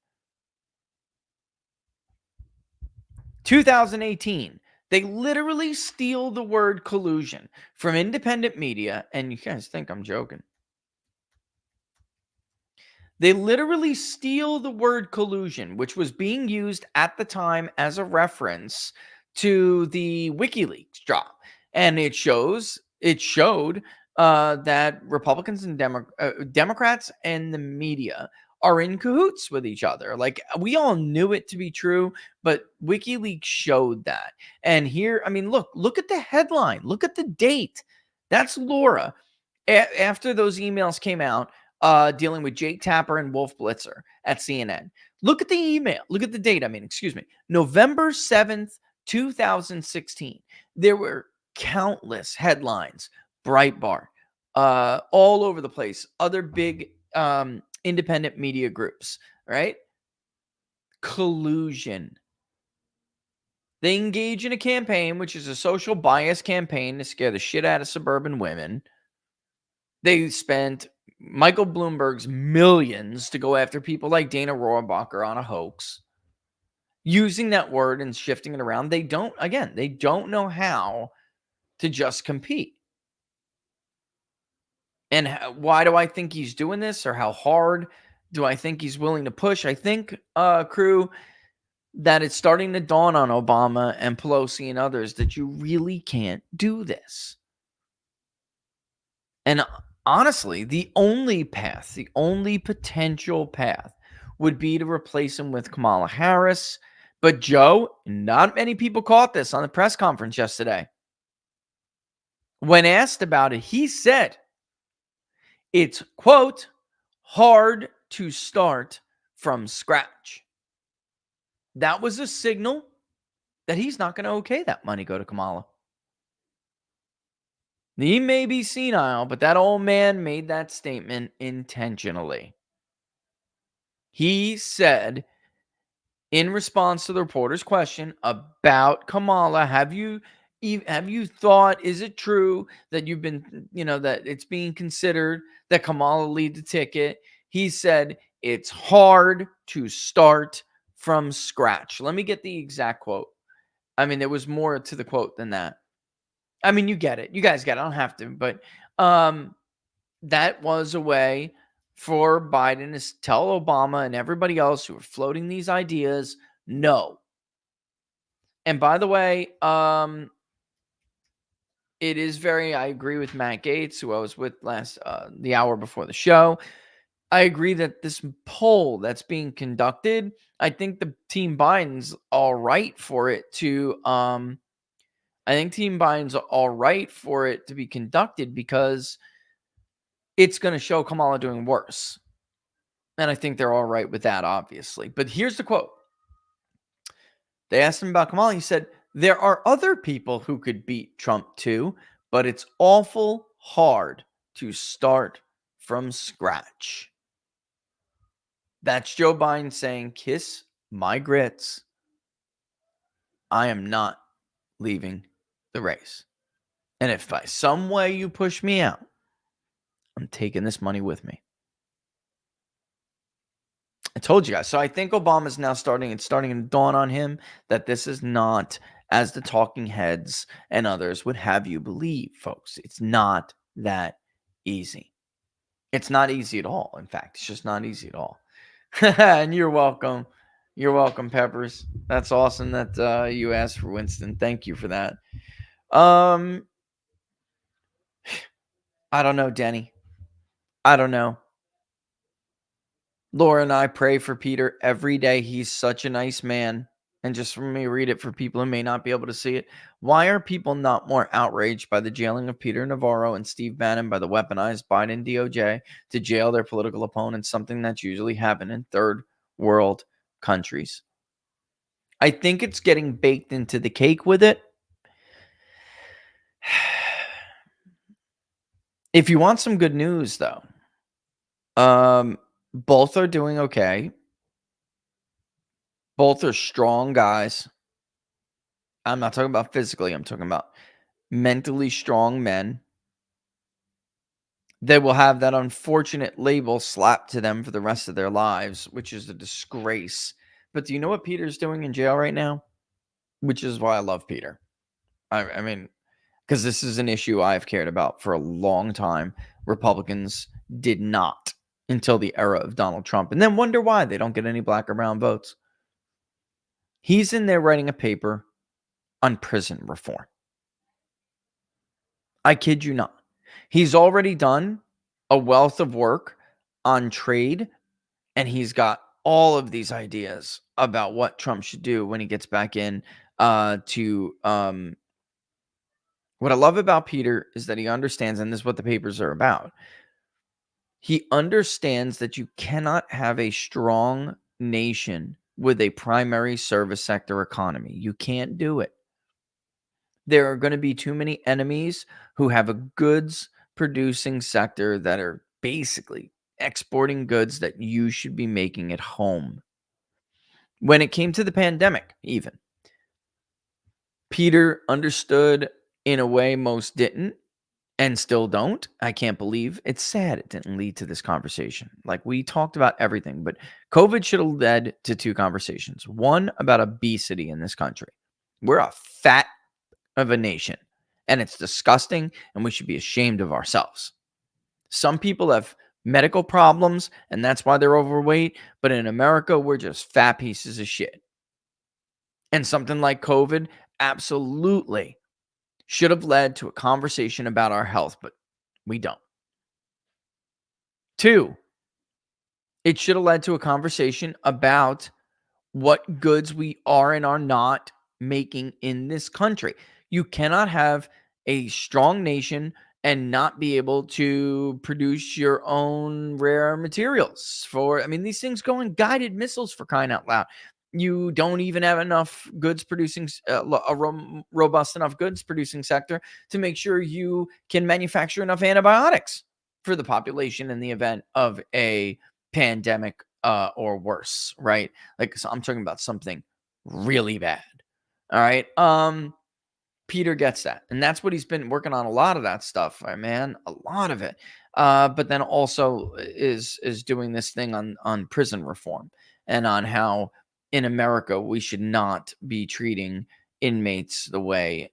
2018. They literally steal the word collusion from independent media, and you guys think I'm joking. They literally steal the word collusion, which was being used at the time as a reference to the WikiLeaks drop. And it showed that Republicans and Democrats and the media are in cahoots with each other. Like, we all knew it to be true, but WikiLeaks showed that. And here, I mean, look at the headline. Look at the date. That's Laura. After those emails came out, dealing with Jake Tapper and Wolf Blitzer at CNN. Look at the email. Look at the date. November 7th, 2016. There were countless headlines, Breitbart, all over the place, other big independent media groups, right? Collusion. They engage in a campaign, which is a social bias campaign to scare the shit out of suburban women. They spent Michael Bloomberg's millions to go after people like Dana Rohrabacher on a hoax. Using that word and shifting it around, they don't know how to just compete. And why do I think he's doing this, or how hard do I think he's willing to push? I think, crew, that it's starting to dawn on Obama and Pelosi and others that you really can't do this. And honestly, the only potential path would be to replace him with Kamala Harris. But Joe, not many people caught this on the press conference yesterday. When asked about it, he said, it's, quote, hard to start from scratch. That was a signal that he's not going to okay that money go to Kamala. He may be senile, but that old man made that statement intentionally. He said, in response to the reporter's question about Kamala, have you thought, is it true that you've been, that it's being considered that Kamala lead the ticket? He said, it's hard to start from scratch. Let me get the exact quote. I mean, there was more to the quote than that. I mean, you get it. You guys get it. I don't have to. But that was a way for Biden to tell Obama and everybody else who are floating these ideas, no. And by the way, it is I agree with Matt Gaetz, who I was with the hour before the show. I agree that this poll that's being conducted, I think the Team Biden's all right for it to be conducted because it's going to show Kamala doing worse. And I think they're all right with that, obviously. But here's the quote. They asked him about Kamala. He said, there are other people who could beat Trump too, but it's awful hard to start from scratch. That's Joe Biden saying, kiss my grits. I am not leaving the race. And if by some way you push me out, I'm taking this money with me. I told you guys. So I think Obama's now starting to dawn on him that this is not as the talking heads and others would have you believe, folks. It's not that easy. It's not easy at all. In fact, it's just not easy at all. And you're welcome. You're welcome, Peppers. That's awesome that you asked for Winston. Thank you for that. I don't know, Denny. I don't know. Laura and I pray for Peter every day. He's such a nice man. And just for me, read it for people who may not be able to see it. Why are people not more outraged by the jailing of Peter Navarro and Steve Bannon by the weaponized Biden DOJ to jail their political opponents, something that's usually happened in third world countries? I think it's getting baked into the cake with it. If you want some good news, though, both are doing okay. Both are strong guys. I'm not talking about physically. I'm talking about mentally strong men. They will have that unfortunate label slapped to them for the rest of their lives, which is a disgrace. But do you know what Peter's doing in jail right now? Which is why I love Peter. I mean, because this is an issue I've cared about for a long time. Republicans did not until the era of Donald Trump, and then wonder why they don't get any black or brown votes. He's in there writing a paper on prison reform. I kid you not. He's already done a wealth of work on trade, and he's got all of these ideas about what Trump should do when he gets back in what I love about Peter is that he understands, and this is what the papers are about. He understands that you cannot have a strong nation with a primary service sector economy. You can't do it. There are going to be too many enemies who have a goods producing sector that are basically exporting goods that you should be making at home. When it came to the pandemic, even, Peter understood in a way most didn't and still don't. I can't believe it's sad it didn't lead to this conversation. Like, we talked about everything, but COVID should have led to two conversations. One about obesity in this country. We're a fat of a nation, and it's disgusting, and we should be ashamed of ourselves. Some people have medical problems, and that's why they're overweight, but in America, we're just fat pieces of shit. And something like COVID absolutely should have led to a conversation about our health, but we don't. Two, it should have led to a conversation about what goods we are and are not making in this country. You cannot have a strong nation and not be able to produce your own rare materials these things go in guided missiles, for crying out loud. You don't even have enough goods producing, robust enough goods producing sector to make sure you can manufacture enough antibiotics for the population in the event of a pandemic or worse, right? Like, so I'm talking about something really bad. All right. Peter gets that. And that's what he's been working on, a lot of that stuff, man. A lot of it. But then also is doing this thing on prison reform and on how in America we should not be treating inmates the way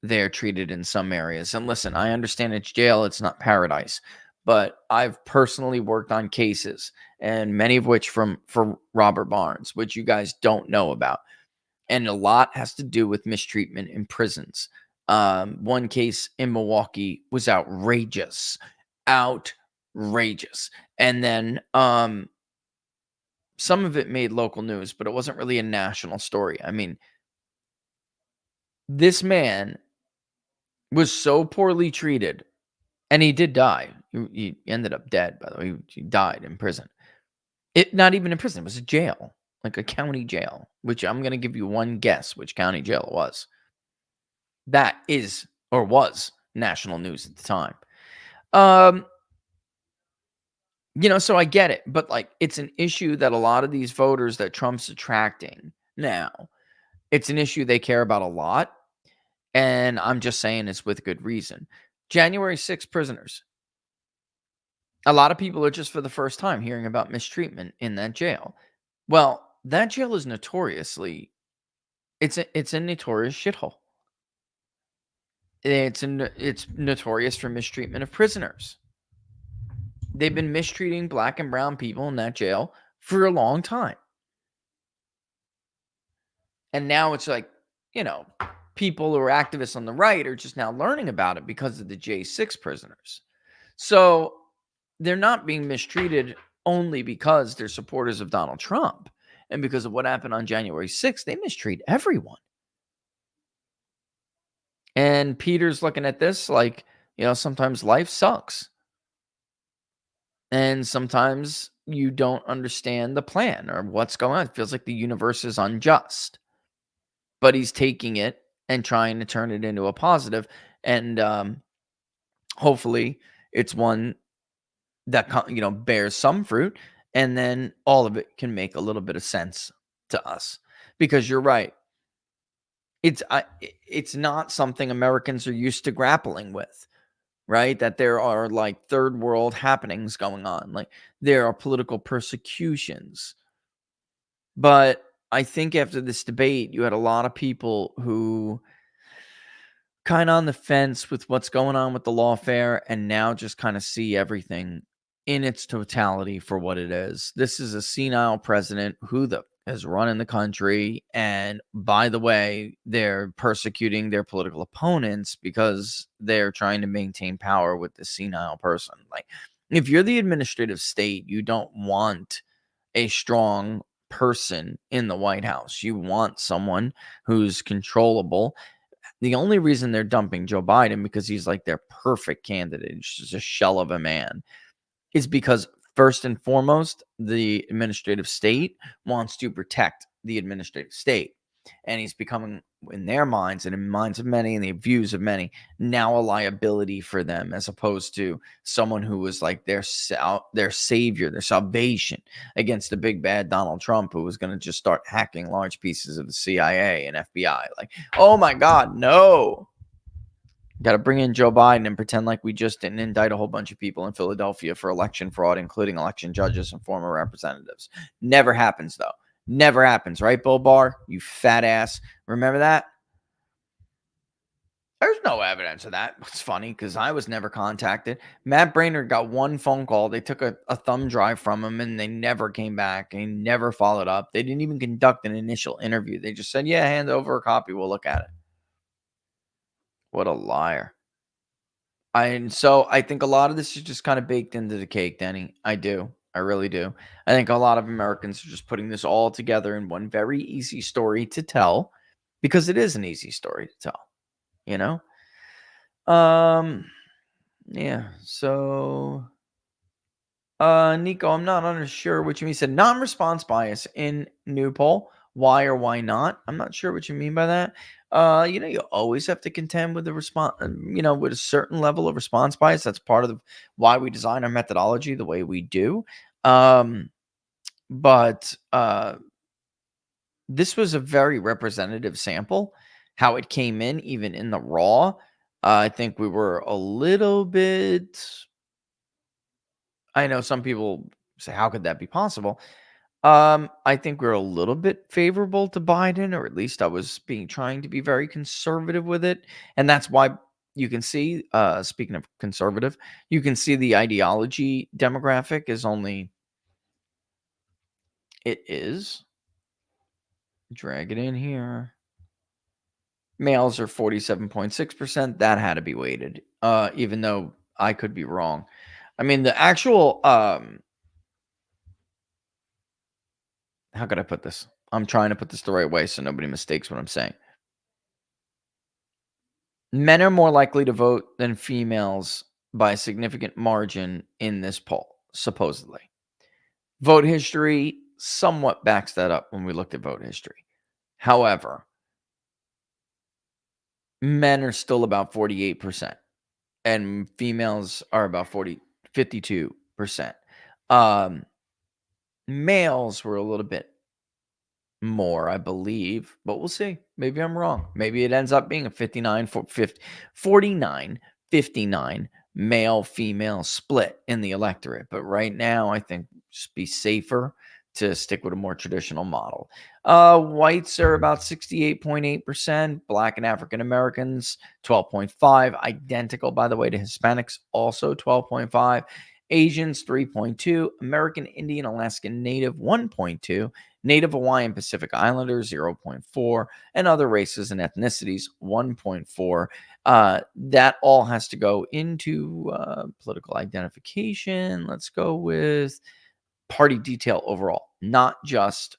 they're treated in some areas. And listen, I understand it's jail, it's not paradise. But I've personally worked on cases, and many of which for Robert Barnes, which you guys don't know about. And a lot has to do with mistreatment in prisons. One case in Milwaukee was outrageous. And then some of it made local news, but it wasn't really a national story. I mean, this man was so poorly treated, and he did die. He ended up dead, by the way. He died in prison. Not even in prison. It was a jail, like a county jail, which I'm going to give you one guess which county jail it was. That is, or was, national news at the time. Um, so I get it, but like it's an issue that a lot of these voters that Trump's attracting now, it's an issue they care about a lot. And I'm just saying it's with good reason. January 6th prisoners. A lot of people are just for the first time hearing about mistreatment in that jail. Well, that jail is notoriously it's a notorious shithole. It's notorious for mistreatment of prisoners. They've been mistreating black and brown people in that jail for a long time. And now it's like, people who are activists on the right are just now learning about it because of the J6 prisoners. So they're not being mistreated only because they're supporters of Donald Trump and because of what happened on January 6th. They mistreat everyone. And Peter's looking at this like, sometimes life sucks. And sometimes you don't understand the plan or what's going on. It feels like the universe is unjust. But he's taking it and trying to turn it into a positive. And hopefully it's one that bears some fruit, and then all of it can make a little bit of sense to us. Because you're right, it's not something Americans are used to grappling with, right? That there are like third world happenings going on, like there are political persecutions. But I think after this debate, you had a lot of people who kind of on the fence with what's going on with the lawfare and now just kind of see everything in its totality for what it is. This is a senile president who is running the country. And by the way, they're persecuting their political opponents because they're trying to maintain power with this senile person. Like, if you're the administrative state, you don't want a strong person in the White House. You want someone who's controllable. The only reason they're dumping Joe Biden, because he's like their perfect candidate, he's just a shell of a man, is because first and foremost, the administrative state wants to protect the administrative state. And he's becoming, in their minds and in minds of many and the views of many, now a liability for them, as opposed to someone who was like their savior, their salvation against the big bad Donald Trump, who was going to just start hacking large pieces of the CIA and FBI. Like, oh my God, no. Got to bring in Joe Biden and pretend like we just didn't indict a whole bunch of people in Philadelphia for election fraud, including election judges and former representatives. Never happens, though. Never happens, right, Bill Barr? You fat ass. Remember that? There's no evidence of that. It's funny because I was never contacted. Matt Braynard got one phone call. They took a thumb drive from him and they never came back. He never followed up. They didn't even conduct an initial interview. They just said, yeah, hand over a copy. We'll look at it. What a liar. And so I think a lot of this is just kind of baked into the cake, Danny. I do. I really do. I think a lot of Americans are just putting this all together in one very easy story to tell, because it is an easy story to tell, you know? Yeah. So Nico, I'm not sure what you mean. He said non-response bias in new poll. Why or why not? I'm not sure what you mean by that. You always have to contend with the response, with a certain level of response bias. That's part of why we design our methodology the way we do. But this was a very representative sample. How it came in, even in the raw, I think we were a little bit. I know some people say, how could that be possible? I think we're a little bit favorable to Biden, or at least I was trying to be very conservative with it. And that's why you can see, speaking of conservative, you can see the ideology demographic is drag it in here. Males are 47.6%. That had to be weighted, even though I could be wrong. I mean, the actual, how could I put this? I'm trying to put this the right way so nobody mistakes what I'm saying. Men are more likely to vote than females by a significant margin in this poll, supposedly. Vote history somewhat backs that up when we looked at vote history. However, men are still about 48%. and females are about 52%. Males were a little bit more, I believe, but we'll see. Maybe I'm wrong. Maybe it ends up being a 49 59 male female split in the electorate. But right now, I think just be safer to stick with a more traditional model. Whites are about 68.8%, Black and African Americans 12.5%, identical, by the way, to Hispanics, also 12.5%. Asians 3.2%, American Indian Alaskan Native 1.2%, Native Hawaiian Pacific Islanders 0.4%, and other races and ethnicities 1.4%. That all has to go into political identification. Let's go with party detail overall, not just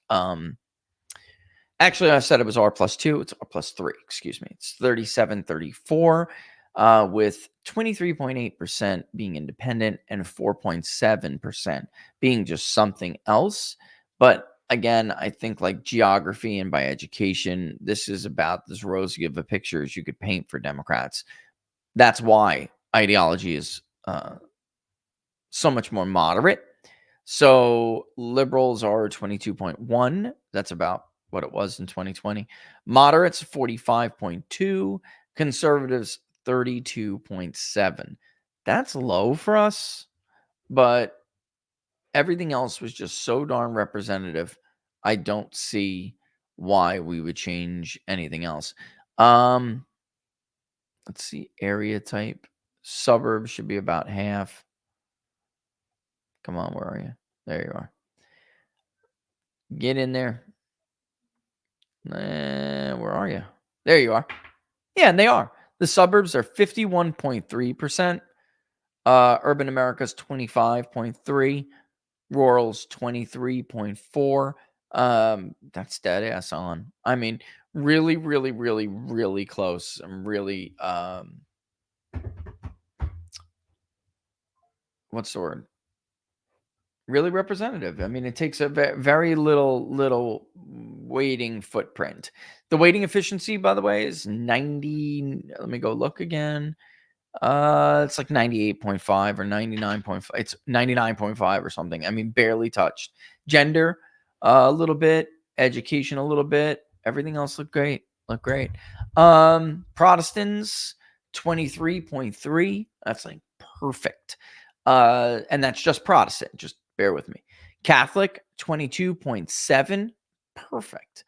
actually I said it was R+2, it's R+3, excuse me. It's 3734 with 23.8% being independent and 4.7% being just something else. But again, I think like geography and by education, this is about as rosy of a picture as you could paint for Democrats. That's why ideology is so much more moderate. So liberals are 22.1. That's about what it was in 2020. Moderates 45.2. Conservatives 32.7. That's low for us, but everything else was just so darn representative. I don't see why we would change anything else. Let's see, area type. Suburbs should be about half. Come on, where are you? There you are. Get in there. Where are you? There you are. Yeah, and they are. The suburbs are 51.3%. Urban America's 25.3%. Rural's 23.4%. That's dead ass on. I mean, really, really, really, really close. I'm really what's the word? Really representative. I mean, it takes a very little weighting footprint. The weighting efficiency, by the way, is 90. Let me go look again. It's like 98.5 or 99.5. It's 99.5 or something. I mean, barely touched. Gender, a little bit. Education, a little bit. Everything else looked great. Protestants, 23.3. That's like perfect. And that's just Protestant. Just bear with me. Catholic, 22.7. Perfect.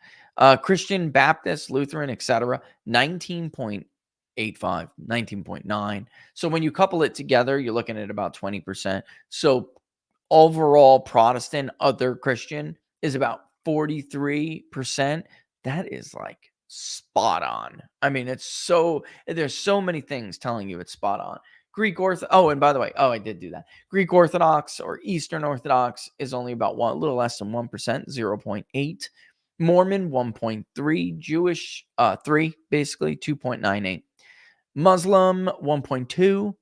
Christian, Baptist, Lutheran, etc. 19.85, 19.9. So when you couple it together, you're looking at about 20%. So overall Protestant, other Christian is about 43%. That is like spot on. I mean, there's so many things telling you it's spot on. Greek Orthodox. Oh, and by the way, I did do that. Greek Orthodox or Eastern Orthodox is only about a little less than 1%, 0.8. Mormon 1.3. Jewish 3, basically 2.98. Muslim 1.2.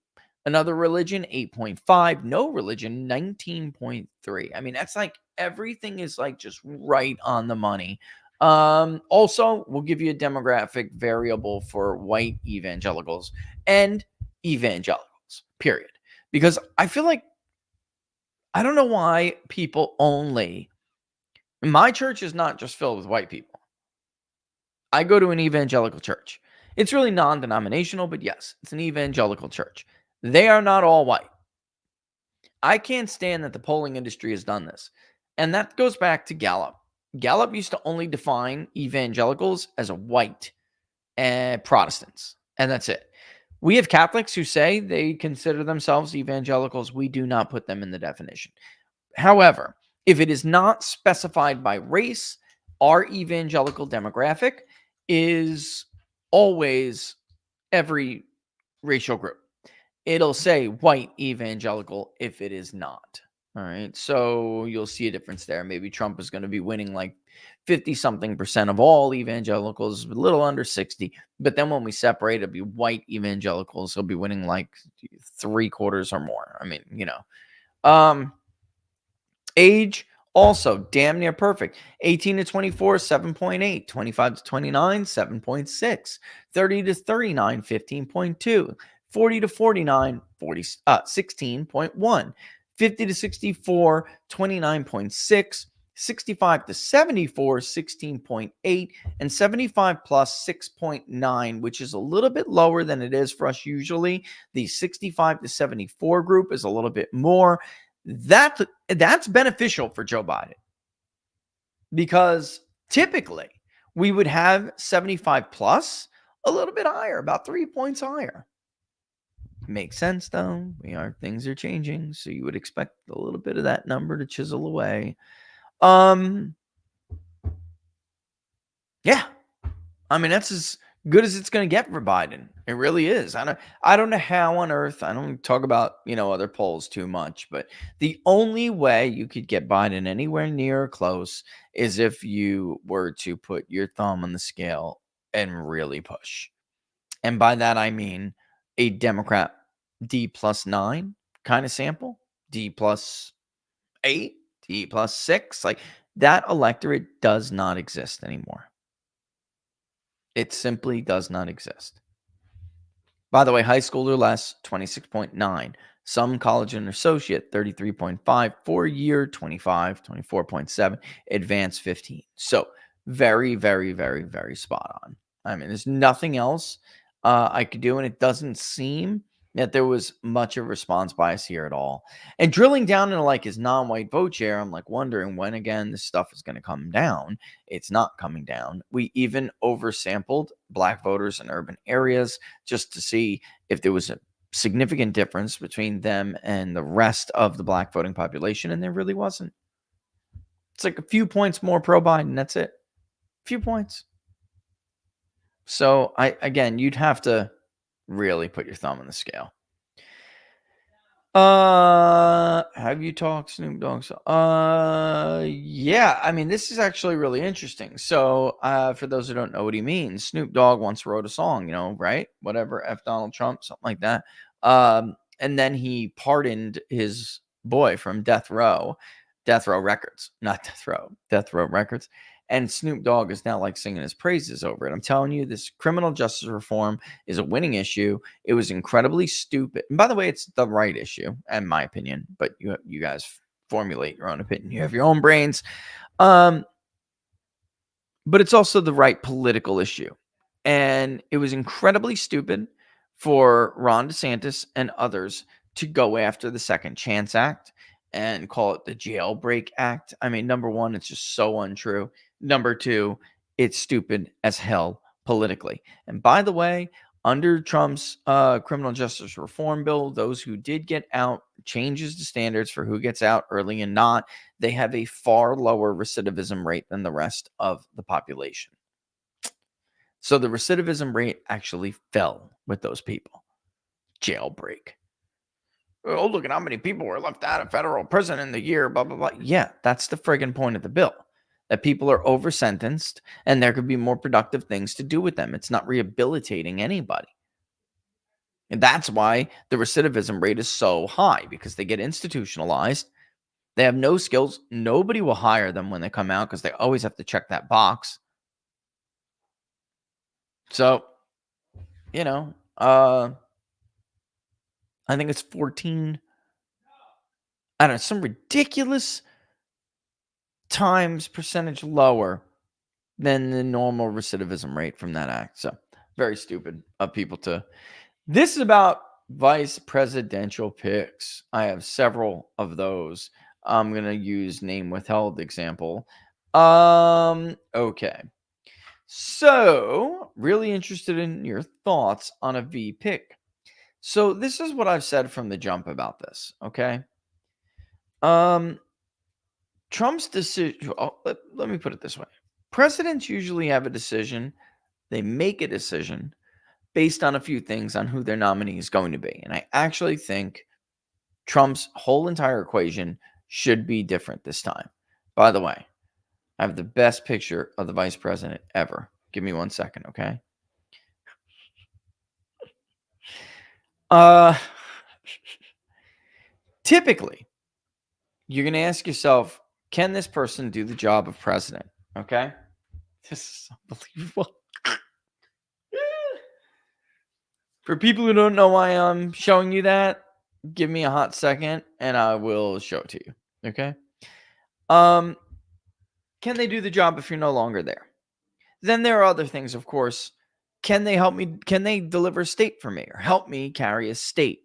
Another religion 8.5. No religion 19.3. I mean, that's like everything is like just right on the money. Also, we'll give you a demographic variable for white evangelicals and evangelicals, period. Because I feel like I don't know why people only. My church is not just filled with white people. I go to an evangelical church. It's really non-denominational, but yes, it's an evangelical church. They are not all white. I can't stand that the polling industry has done this. And that goes back to Gallup. Gallup used to only define evangelicals as a white Protestants, and that's it. We have Catholics who say they consider themselves evangelicals. We do not put them in the definition. However, if it is not specified by race, our evangelical demographic is always every racial group. It'll say white evangelical if it is not. All right. So you'll see a difference there. Maybe Trump is going to be winning like 50-something% of all evangelicals, a little under 60. But then when we separate, it'll be white evangelicals. He'll be winning like 3/4 or more. I mean, age also damn near perfect. 18 to 24, 7.8. 25 to 29, 7.6. 30 to 39, 15.2. 40 to 49, 16.1, 50 to 64, 29.6, 65 to 74, 16.8, and 75 plus 6.9, which is a little bit lower than it is for us usually. The 65 to 74 group is a little bit more. That's beneficial for Joe Biden, because typically we would have 75 plus a little bit higher, about 3 points higher. Makes sense though. Things are changing, so you would expect a little bit of that number to chisel away. Yeah. I mean, that's as good as it's going to get for Biden. It really is. I don't know how on earth. I don't talk about, other polls too much, but the only way you could get Biden anywhere near close is if you were to put your thumb on the scale and really push. And by that, I mean a Democrat D+9 kind of sample, D+8, D+6. Like, that electorate does not exist anymore. It simply does not exist. By the way, high school or less, 26.9. Some college and associate, 33.5. 4-year, 25, 24.7. Advanced, 15. So very, very, very, very spot on. I mean, there's nothing else I could do, and it doesn't seem that there was much of a response bias here at all. And drilling down into like his non-white vote share, I'm like wondering when again this stuff is going to come down. It's not coming down. We even oversampled black voters in urban areas just to see if there was a significant difference between them and the rest of the black voting population, and there really wasn't. It's like a few points more pro Biden. That's it. A few points. So you'd have to really put your thumb on the scale. Have you talked Snoop Dogg? Yeah. I mean, this is actually really interesting. So, for those who don't know what he means, Snoop Dogg once wrote a song, right? Whatever, F Donald Trump, something like that. And then he pardoned his boy from Death Row Records, not Death Row Records. And Snoop Dogg is now like singing his praises over it. I'm telling you, this criminal justice reform is a winning issue. It was incredibly stupid. And by the way, it's the right issue, in my opinion. But you guys formulate your own opinion. You have your own brains. But it's also the right political issue. And it was incredibly stupid for Ron DeSantis and others to go after the Second Chance Act and call it the Jailbreak Act. I mean, number one, it's just so untrue. Number two, it's stupid as hell politically. And by the way, under Trump's criminal justice reform bill, those who did get out changes the standards for who gets out early and not. They have a far lower recidivism rate than the rest of the population. So the recidivism rate actually fell with those people. Jailbreak. Oh, look at how many people were left out of federal prison in the year, blah, blah, blah. Yeah, that's the friggin' point of the bill. That people are over-sentenced and there could be more productive things to do with them. It's not rehabilitating anybody. And that's why the recidivism rate is so high, because they get institutionalized. They have no skills. Nobody will hire them when they come out because they always have to check that box. So, I think it's 14. I don't know, some ridiculous times percentage lower than the normal recidivism rate from that act. So very stupid of people to. This is about vice presidential picks. I have several of those. I'm going to use name withheld example. Okay. So really interested in your thoughts on a V pick. So this is what I've said from the jump about this. Okay. Trump's decision. Let me put it this way. Presidents usually have a decision. They make a decision based on a few things on who their nominee is going to be. And I actually think Trump's whole entire equation should be different this time. By the way, I have the best picture of the vice president ever. Give me 1 second, okay? Typically, you're going to ask yourself, can this person do the job of president? Okay? This is unbelievable. For people who don't know why I'm showing you that, give me a hot second and I will show it to you. Okay. Um, can they do the job if you're no longer there? Then there are other things, of course. Can they help me? Can they deliver a state for me or help me carry a state?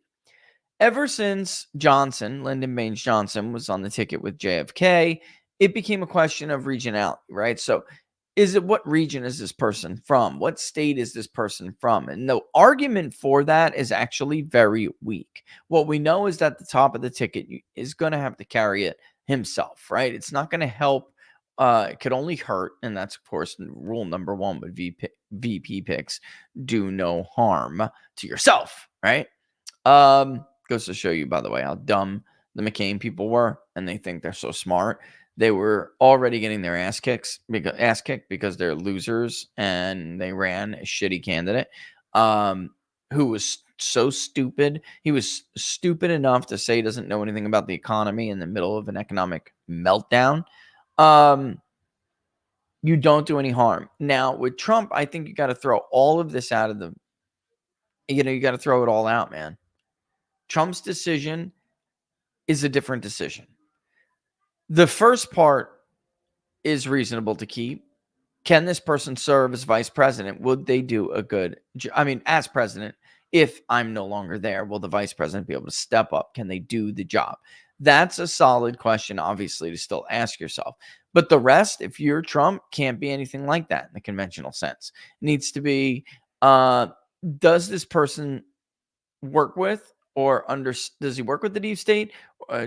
Ever since Johnson, Lyndon Baines Johnson, was on the ticket with JFK, it became a question of regionality, right? So, is it what region is this person from? What state is this person from? And the argument for that is actually very weak. What we know is that the top of the ticket is going to have to carry it himself, right? It's not going to help. It could only hurt. And that's, of course, rule number one with VP picks: do no harm to yourself, right? Goes to show you, by the way, how dumb the McCain people were, and they think they're so smart. They were already getting their ass kicked because they're losers, and they ran a shitty candidate, who was so stupid. He was stupid enough to say he doesn't know anything about the economy in the middle of an economic meltdown. You don't do any harm. Now with Trump, I think you got to throw all of this out of the. You got to throw it all out, man. Trump's decision is a different decision. The first part is reasonable to keep. Can this person serve as vice president? Would they do a good job? I mean, as president, if I'm no longer there, will the vice president be able to step up? Can they do the job? That's a solid question, obviously, to still ask yourself. But the rest, if you're Trump, can't be anything like that in the conventional sense. It needs to be, does this person work with or does he work with the deep state?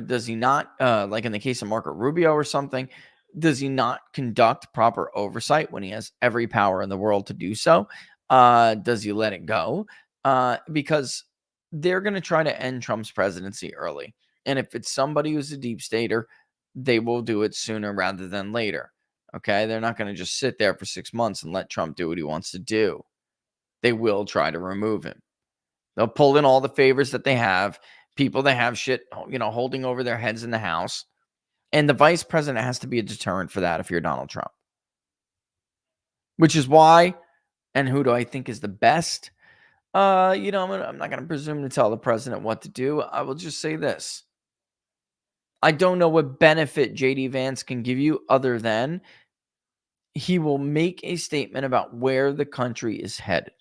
Does he not, like in the case of Marco Rubio or something, does he not conduct proper oversight when he has every power in the world to do so? Does he let it go? Because they're going to try to end Trump's presidency early. And if it's somebody who's a deep stater, they will do it sooner rather than later. Okay. They're not going to just sit there for 6 months and let Trump do what he wants to do. They will try to remove him. They'll pull in all the favors that they have, people that have shit, holding over their heads in the House. And the vice president has to be a deterrent for that if you're Donald Trump. Which is why, and who do I think is the best? I'm not going to presume to tell the president what to do. I will just say this. I don't know what benefit J.D. Vance can give you other than he will make a statement about where the country is headed.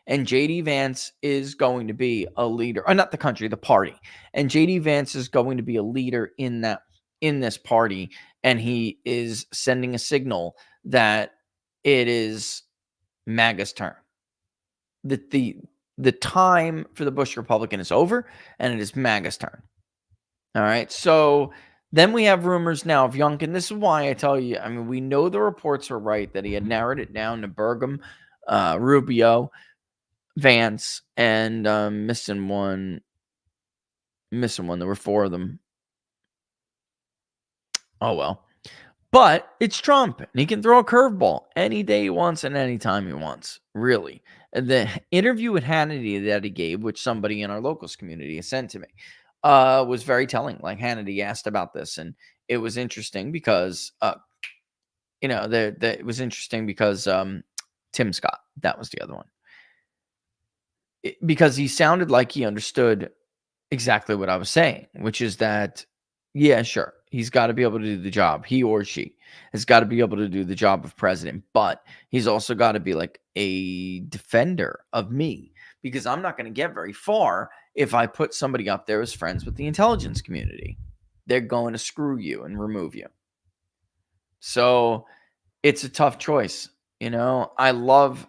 And J.D. Vance is going to be a leader, or not the country, the party. And J.D. Vance is going to be a leader in this party. And he is sending a signal that it is MAGA's turn. That the time for the Bush Republican is over, and it is MAGA's turn. All right. So then we have rumors now of Youngkin. This is why I tell you, we know the reports were right that he had narrowed it down to Burgum, Rubio, Vance, and missing one. There were 4 of them. Oh well. But it's Trump, and he can throw a curveball any day he wants and any time he wants. Really. The interview with Hannity that he gave, which somebody in our locals community has sent to me, was very telling. Like Hannity asked about this, and it was interesting because it was interesting because Tim Scott, that was the other one. Because he sounded like he understood exactly what I was saying, which is that, yeah, sure, he's got to be able to do the job. He or she has got to be able to do the job of president, but he's also got to be like a defender of me, because I'm not going to get very far if I put somebody up there as friends with the intelligence community. They're going to screw you and remove you. So it's a tough choice. I love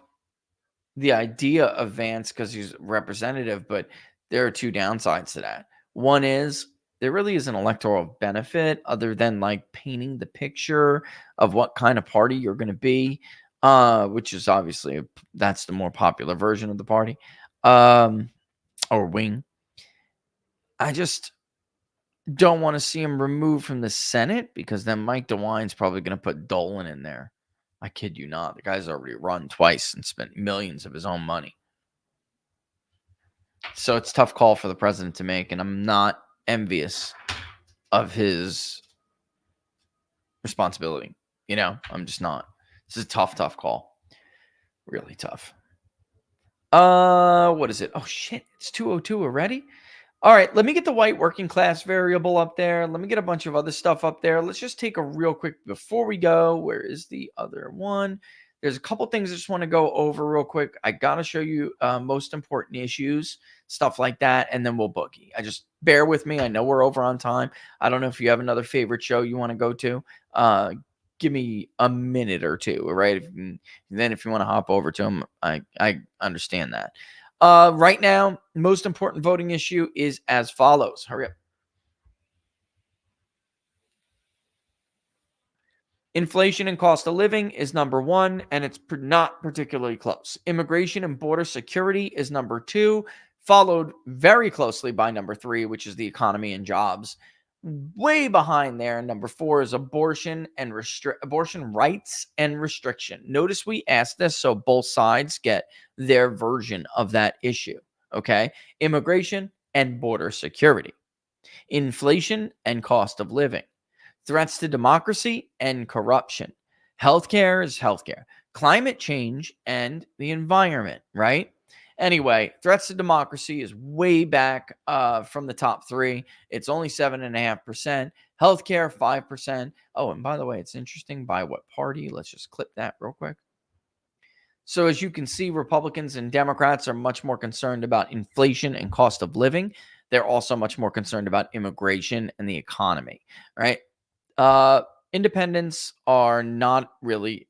the idea of Vance because he's representative, but there are 2 downsides to that. One is there really is an electoral benefit other than like painting the picture of what kind of party you're going to be, which is obviously that's the more popular version of the party, or wing. I just don't want to see him removed from the Senate because then Mike DeWine's probably going to put Dolan in there. I kid you not. The guy's already run twice and spent millions of his own money. So it's a tough call for the president to make, and I'm not envious of his responsibility. I'm just not. This is a tough call. Really tough. What is it? Oh shit, it's 202 already. All right, let me get the white working class variable up there. Let me get a bunch of other stuff up there. Let's just take a real quick before we go. Where is the other one? There's a couple things I just want to go over real quick. I got to show you most important issues, stuff like that, and then we'll boogie. I just bear with me. I know we're over on time. I don't know if you have another favorite show you want to go to. Give me a minute or two, right? Then if you want to hop over to them, I understand that. Right now, most important voting issue is as follows. Hurry up. Inflation and cost of living is number one, and it's not particularly close. Immigration and border security is number two, followed very closely by number three, which is the economy and jobs. Way behind there, number four is abortion and abortion rights and restriction. Notice we asked this so both sides get their version of that issue. Okay, immigration and border security, inflation and cost of living, threats to democracy and corruption. Healthcare is healthcare, climate change, and the environment, right? Anyway, threats to democracy is way back from the top three. It's only 7.5%. Healthcare, 5%. Oh, and by the way, it's interesting by what party. Let's just clip that real quick. So as you can see, Republicans and Democrats are much more concerned about inflation and cost of living. They're also much more concerned about immigration and the economy, right? Independents are not really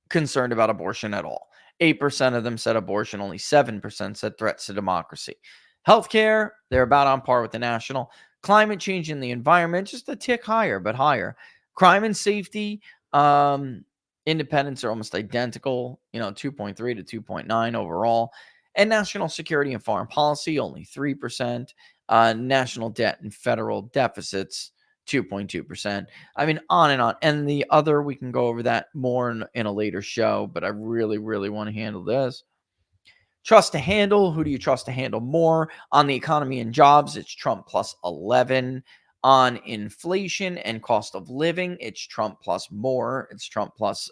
concerned about abortion at all. 8% of them said abortion, only 7% said threats to democracy. Healthcare, they're about on par with the national. Climate change and the environment, just a tick higher, but higher. Crime and safety, independents are almost identical, 2.3 to 2.9 overall. And national security and foreign policy, only 3%. National debt and federal deficits, 2.2%. I mean, on and on. And the other, we can go over that more in a later show, but I really, really want to handle this. Trust to handle. Who do you trust to handle more? On the economy and jobs, it's Trump plus 11. On inflation and cost of living, it's Trump plus more. It's Trump plus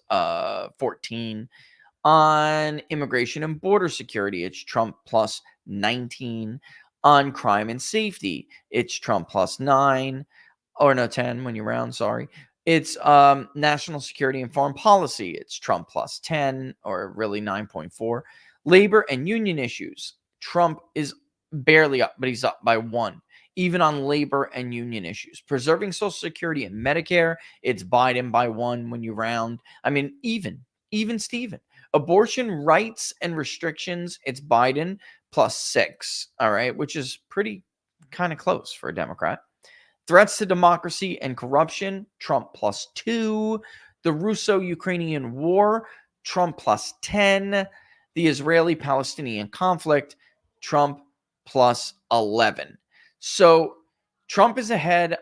14. On immigration and border security, it's Trump plus 19. On crime and safety, it's Trump plus 9. Or no, 10 when you round, sorry. It's national security and foreign policy. It's Trump plus 10, or really 9.4. Labor and union issues. Trump is barely up, but he's up by 1. Even on labor and union issues. Preserving Social Security and Medicare, it's Biden by 1 when you round. I mean, even Steven. Abortion rights and restrictions, it's Biden plus 6, all right, which is pretty kind of close for a Democrat. Threats to democracy and corruption, Trump plus 2. The Russo-Ukrainian war, Trump plus 10. The Israeli-Palestinian conflict, Trump plus 11. So Trump is ahead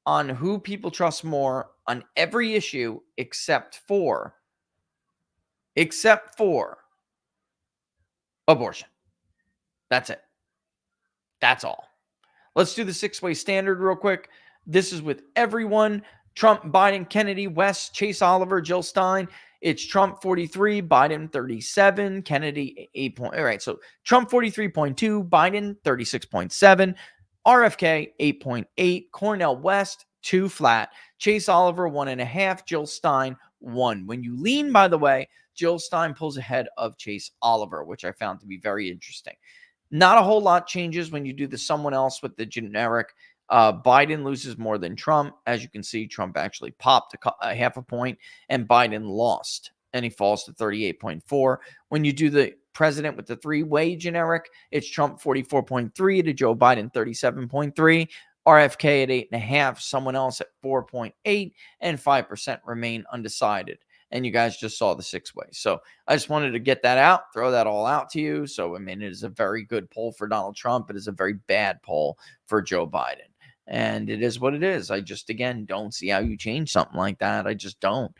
on who people trust more on every issue except for abortion. That's it. That's all. Let's do the 6-way standard real quick. This is with everyone. Trump, Biden, Kennedy, West, Chase Oliver, Jill Stein. It's Trump 43, Biden 37, Kennedy 8. All right, so Trump 43.2, Biden 36.7, RFK 8.8, Cornel West 2 flat, Chase Oliver 1.5, Jill Stein 1. When you lean, by the way, Jill Stein pulls ahead of Chase Oliver, which I found to be very interesting. Not a whole lot changes when you do the someone else with the generic. Biden loses more than Trump. As you can see, Trump actually popped a half a point, and Biden lost, and he falls to 38.4. When you do the president with the 3-way generic, it's Trump 44.3 to Joe Biden 37.3. RFK at 8.5, someone else at 4.8, and 5% remain undecided. And you guys just saw the 6-way. So I just wanted to get that out, throw that all out to you. So, I mean, it is a very good poll for Donald Trump. It is a very bad poll for Joe Biden. And it is what it is. I just, again, don't see how you change something like that. I just don't.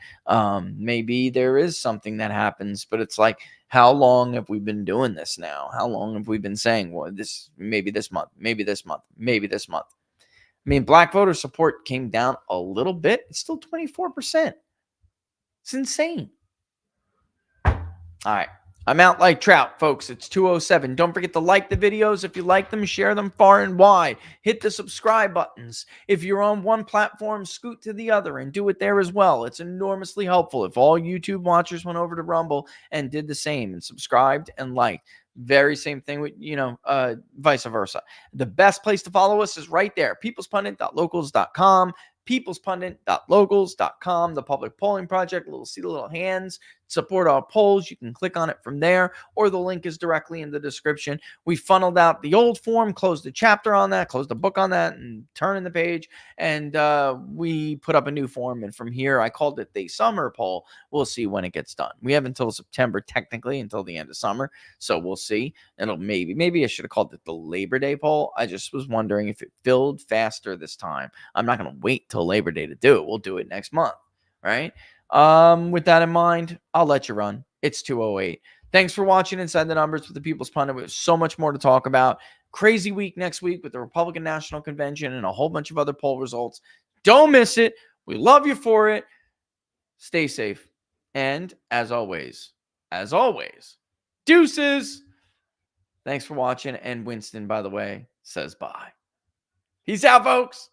Maybe there is something that happens, but it's like, how long have we been doing this now? How long have we been saying, well, maybe this month, maybe this month, maybe this month? I mean, black voter support came down a little bit. It's still 24%. It's insane. All right. I'm out like trout, folks. It's 2:07. Don't forget to like the videos. If you like them, share them far and wide. Hit the subscribe buttons. If you're on one platform, scoot to the other and do it there as well. It's enormously helpful if all YouTube watchers went over to Rumble and did the same and subscribed and liked. Very same thing with, vice versa. The best place to follow us is right there, peoplespundit.locals.com, peoplespundit.locals.com, the public polling project. See the little hands, support our polls. You can click on it from there, or the link is directly in the description. We funneled out the old form, closed the chapter on that, closed the book on that, and turn in the page, and we put up a new form. And from here, I called it the summer poll. We'll see when it gets done. We have until September, technically, until the end of summer, so we'll see. It'll maybe I should have called it the Labor Day poll. I just was wondering if it filled faster this time. I'm not going to wait till Labor Day to do it. We'll do it next month, right? With that in mind, I'll let you run. It's 2:08. Thanks for watching Inside the Numbers with the People's Pundit. We have so much more to talk about. Crazy week next week with the Republican National Convention and a whole bunch of other poll results. Don't miss it. We love you for it. Stay safe. And as always, deuces. Thanks for watching. And Winston, by the way, says bye. Peace out, folks.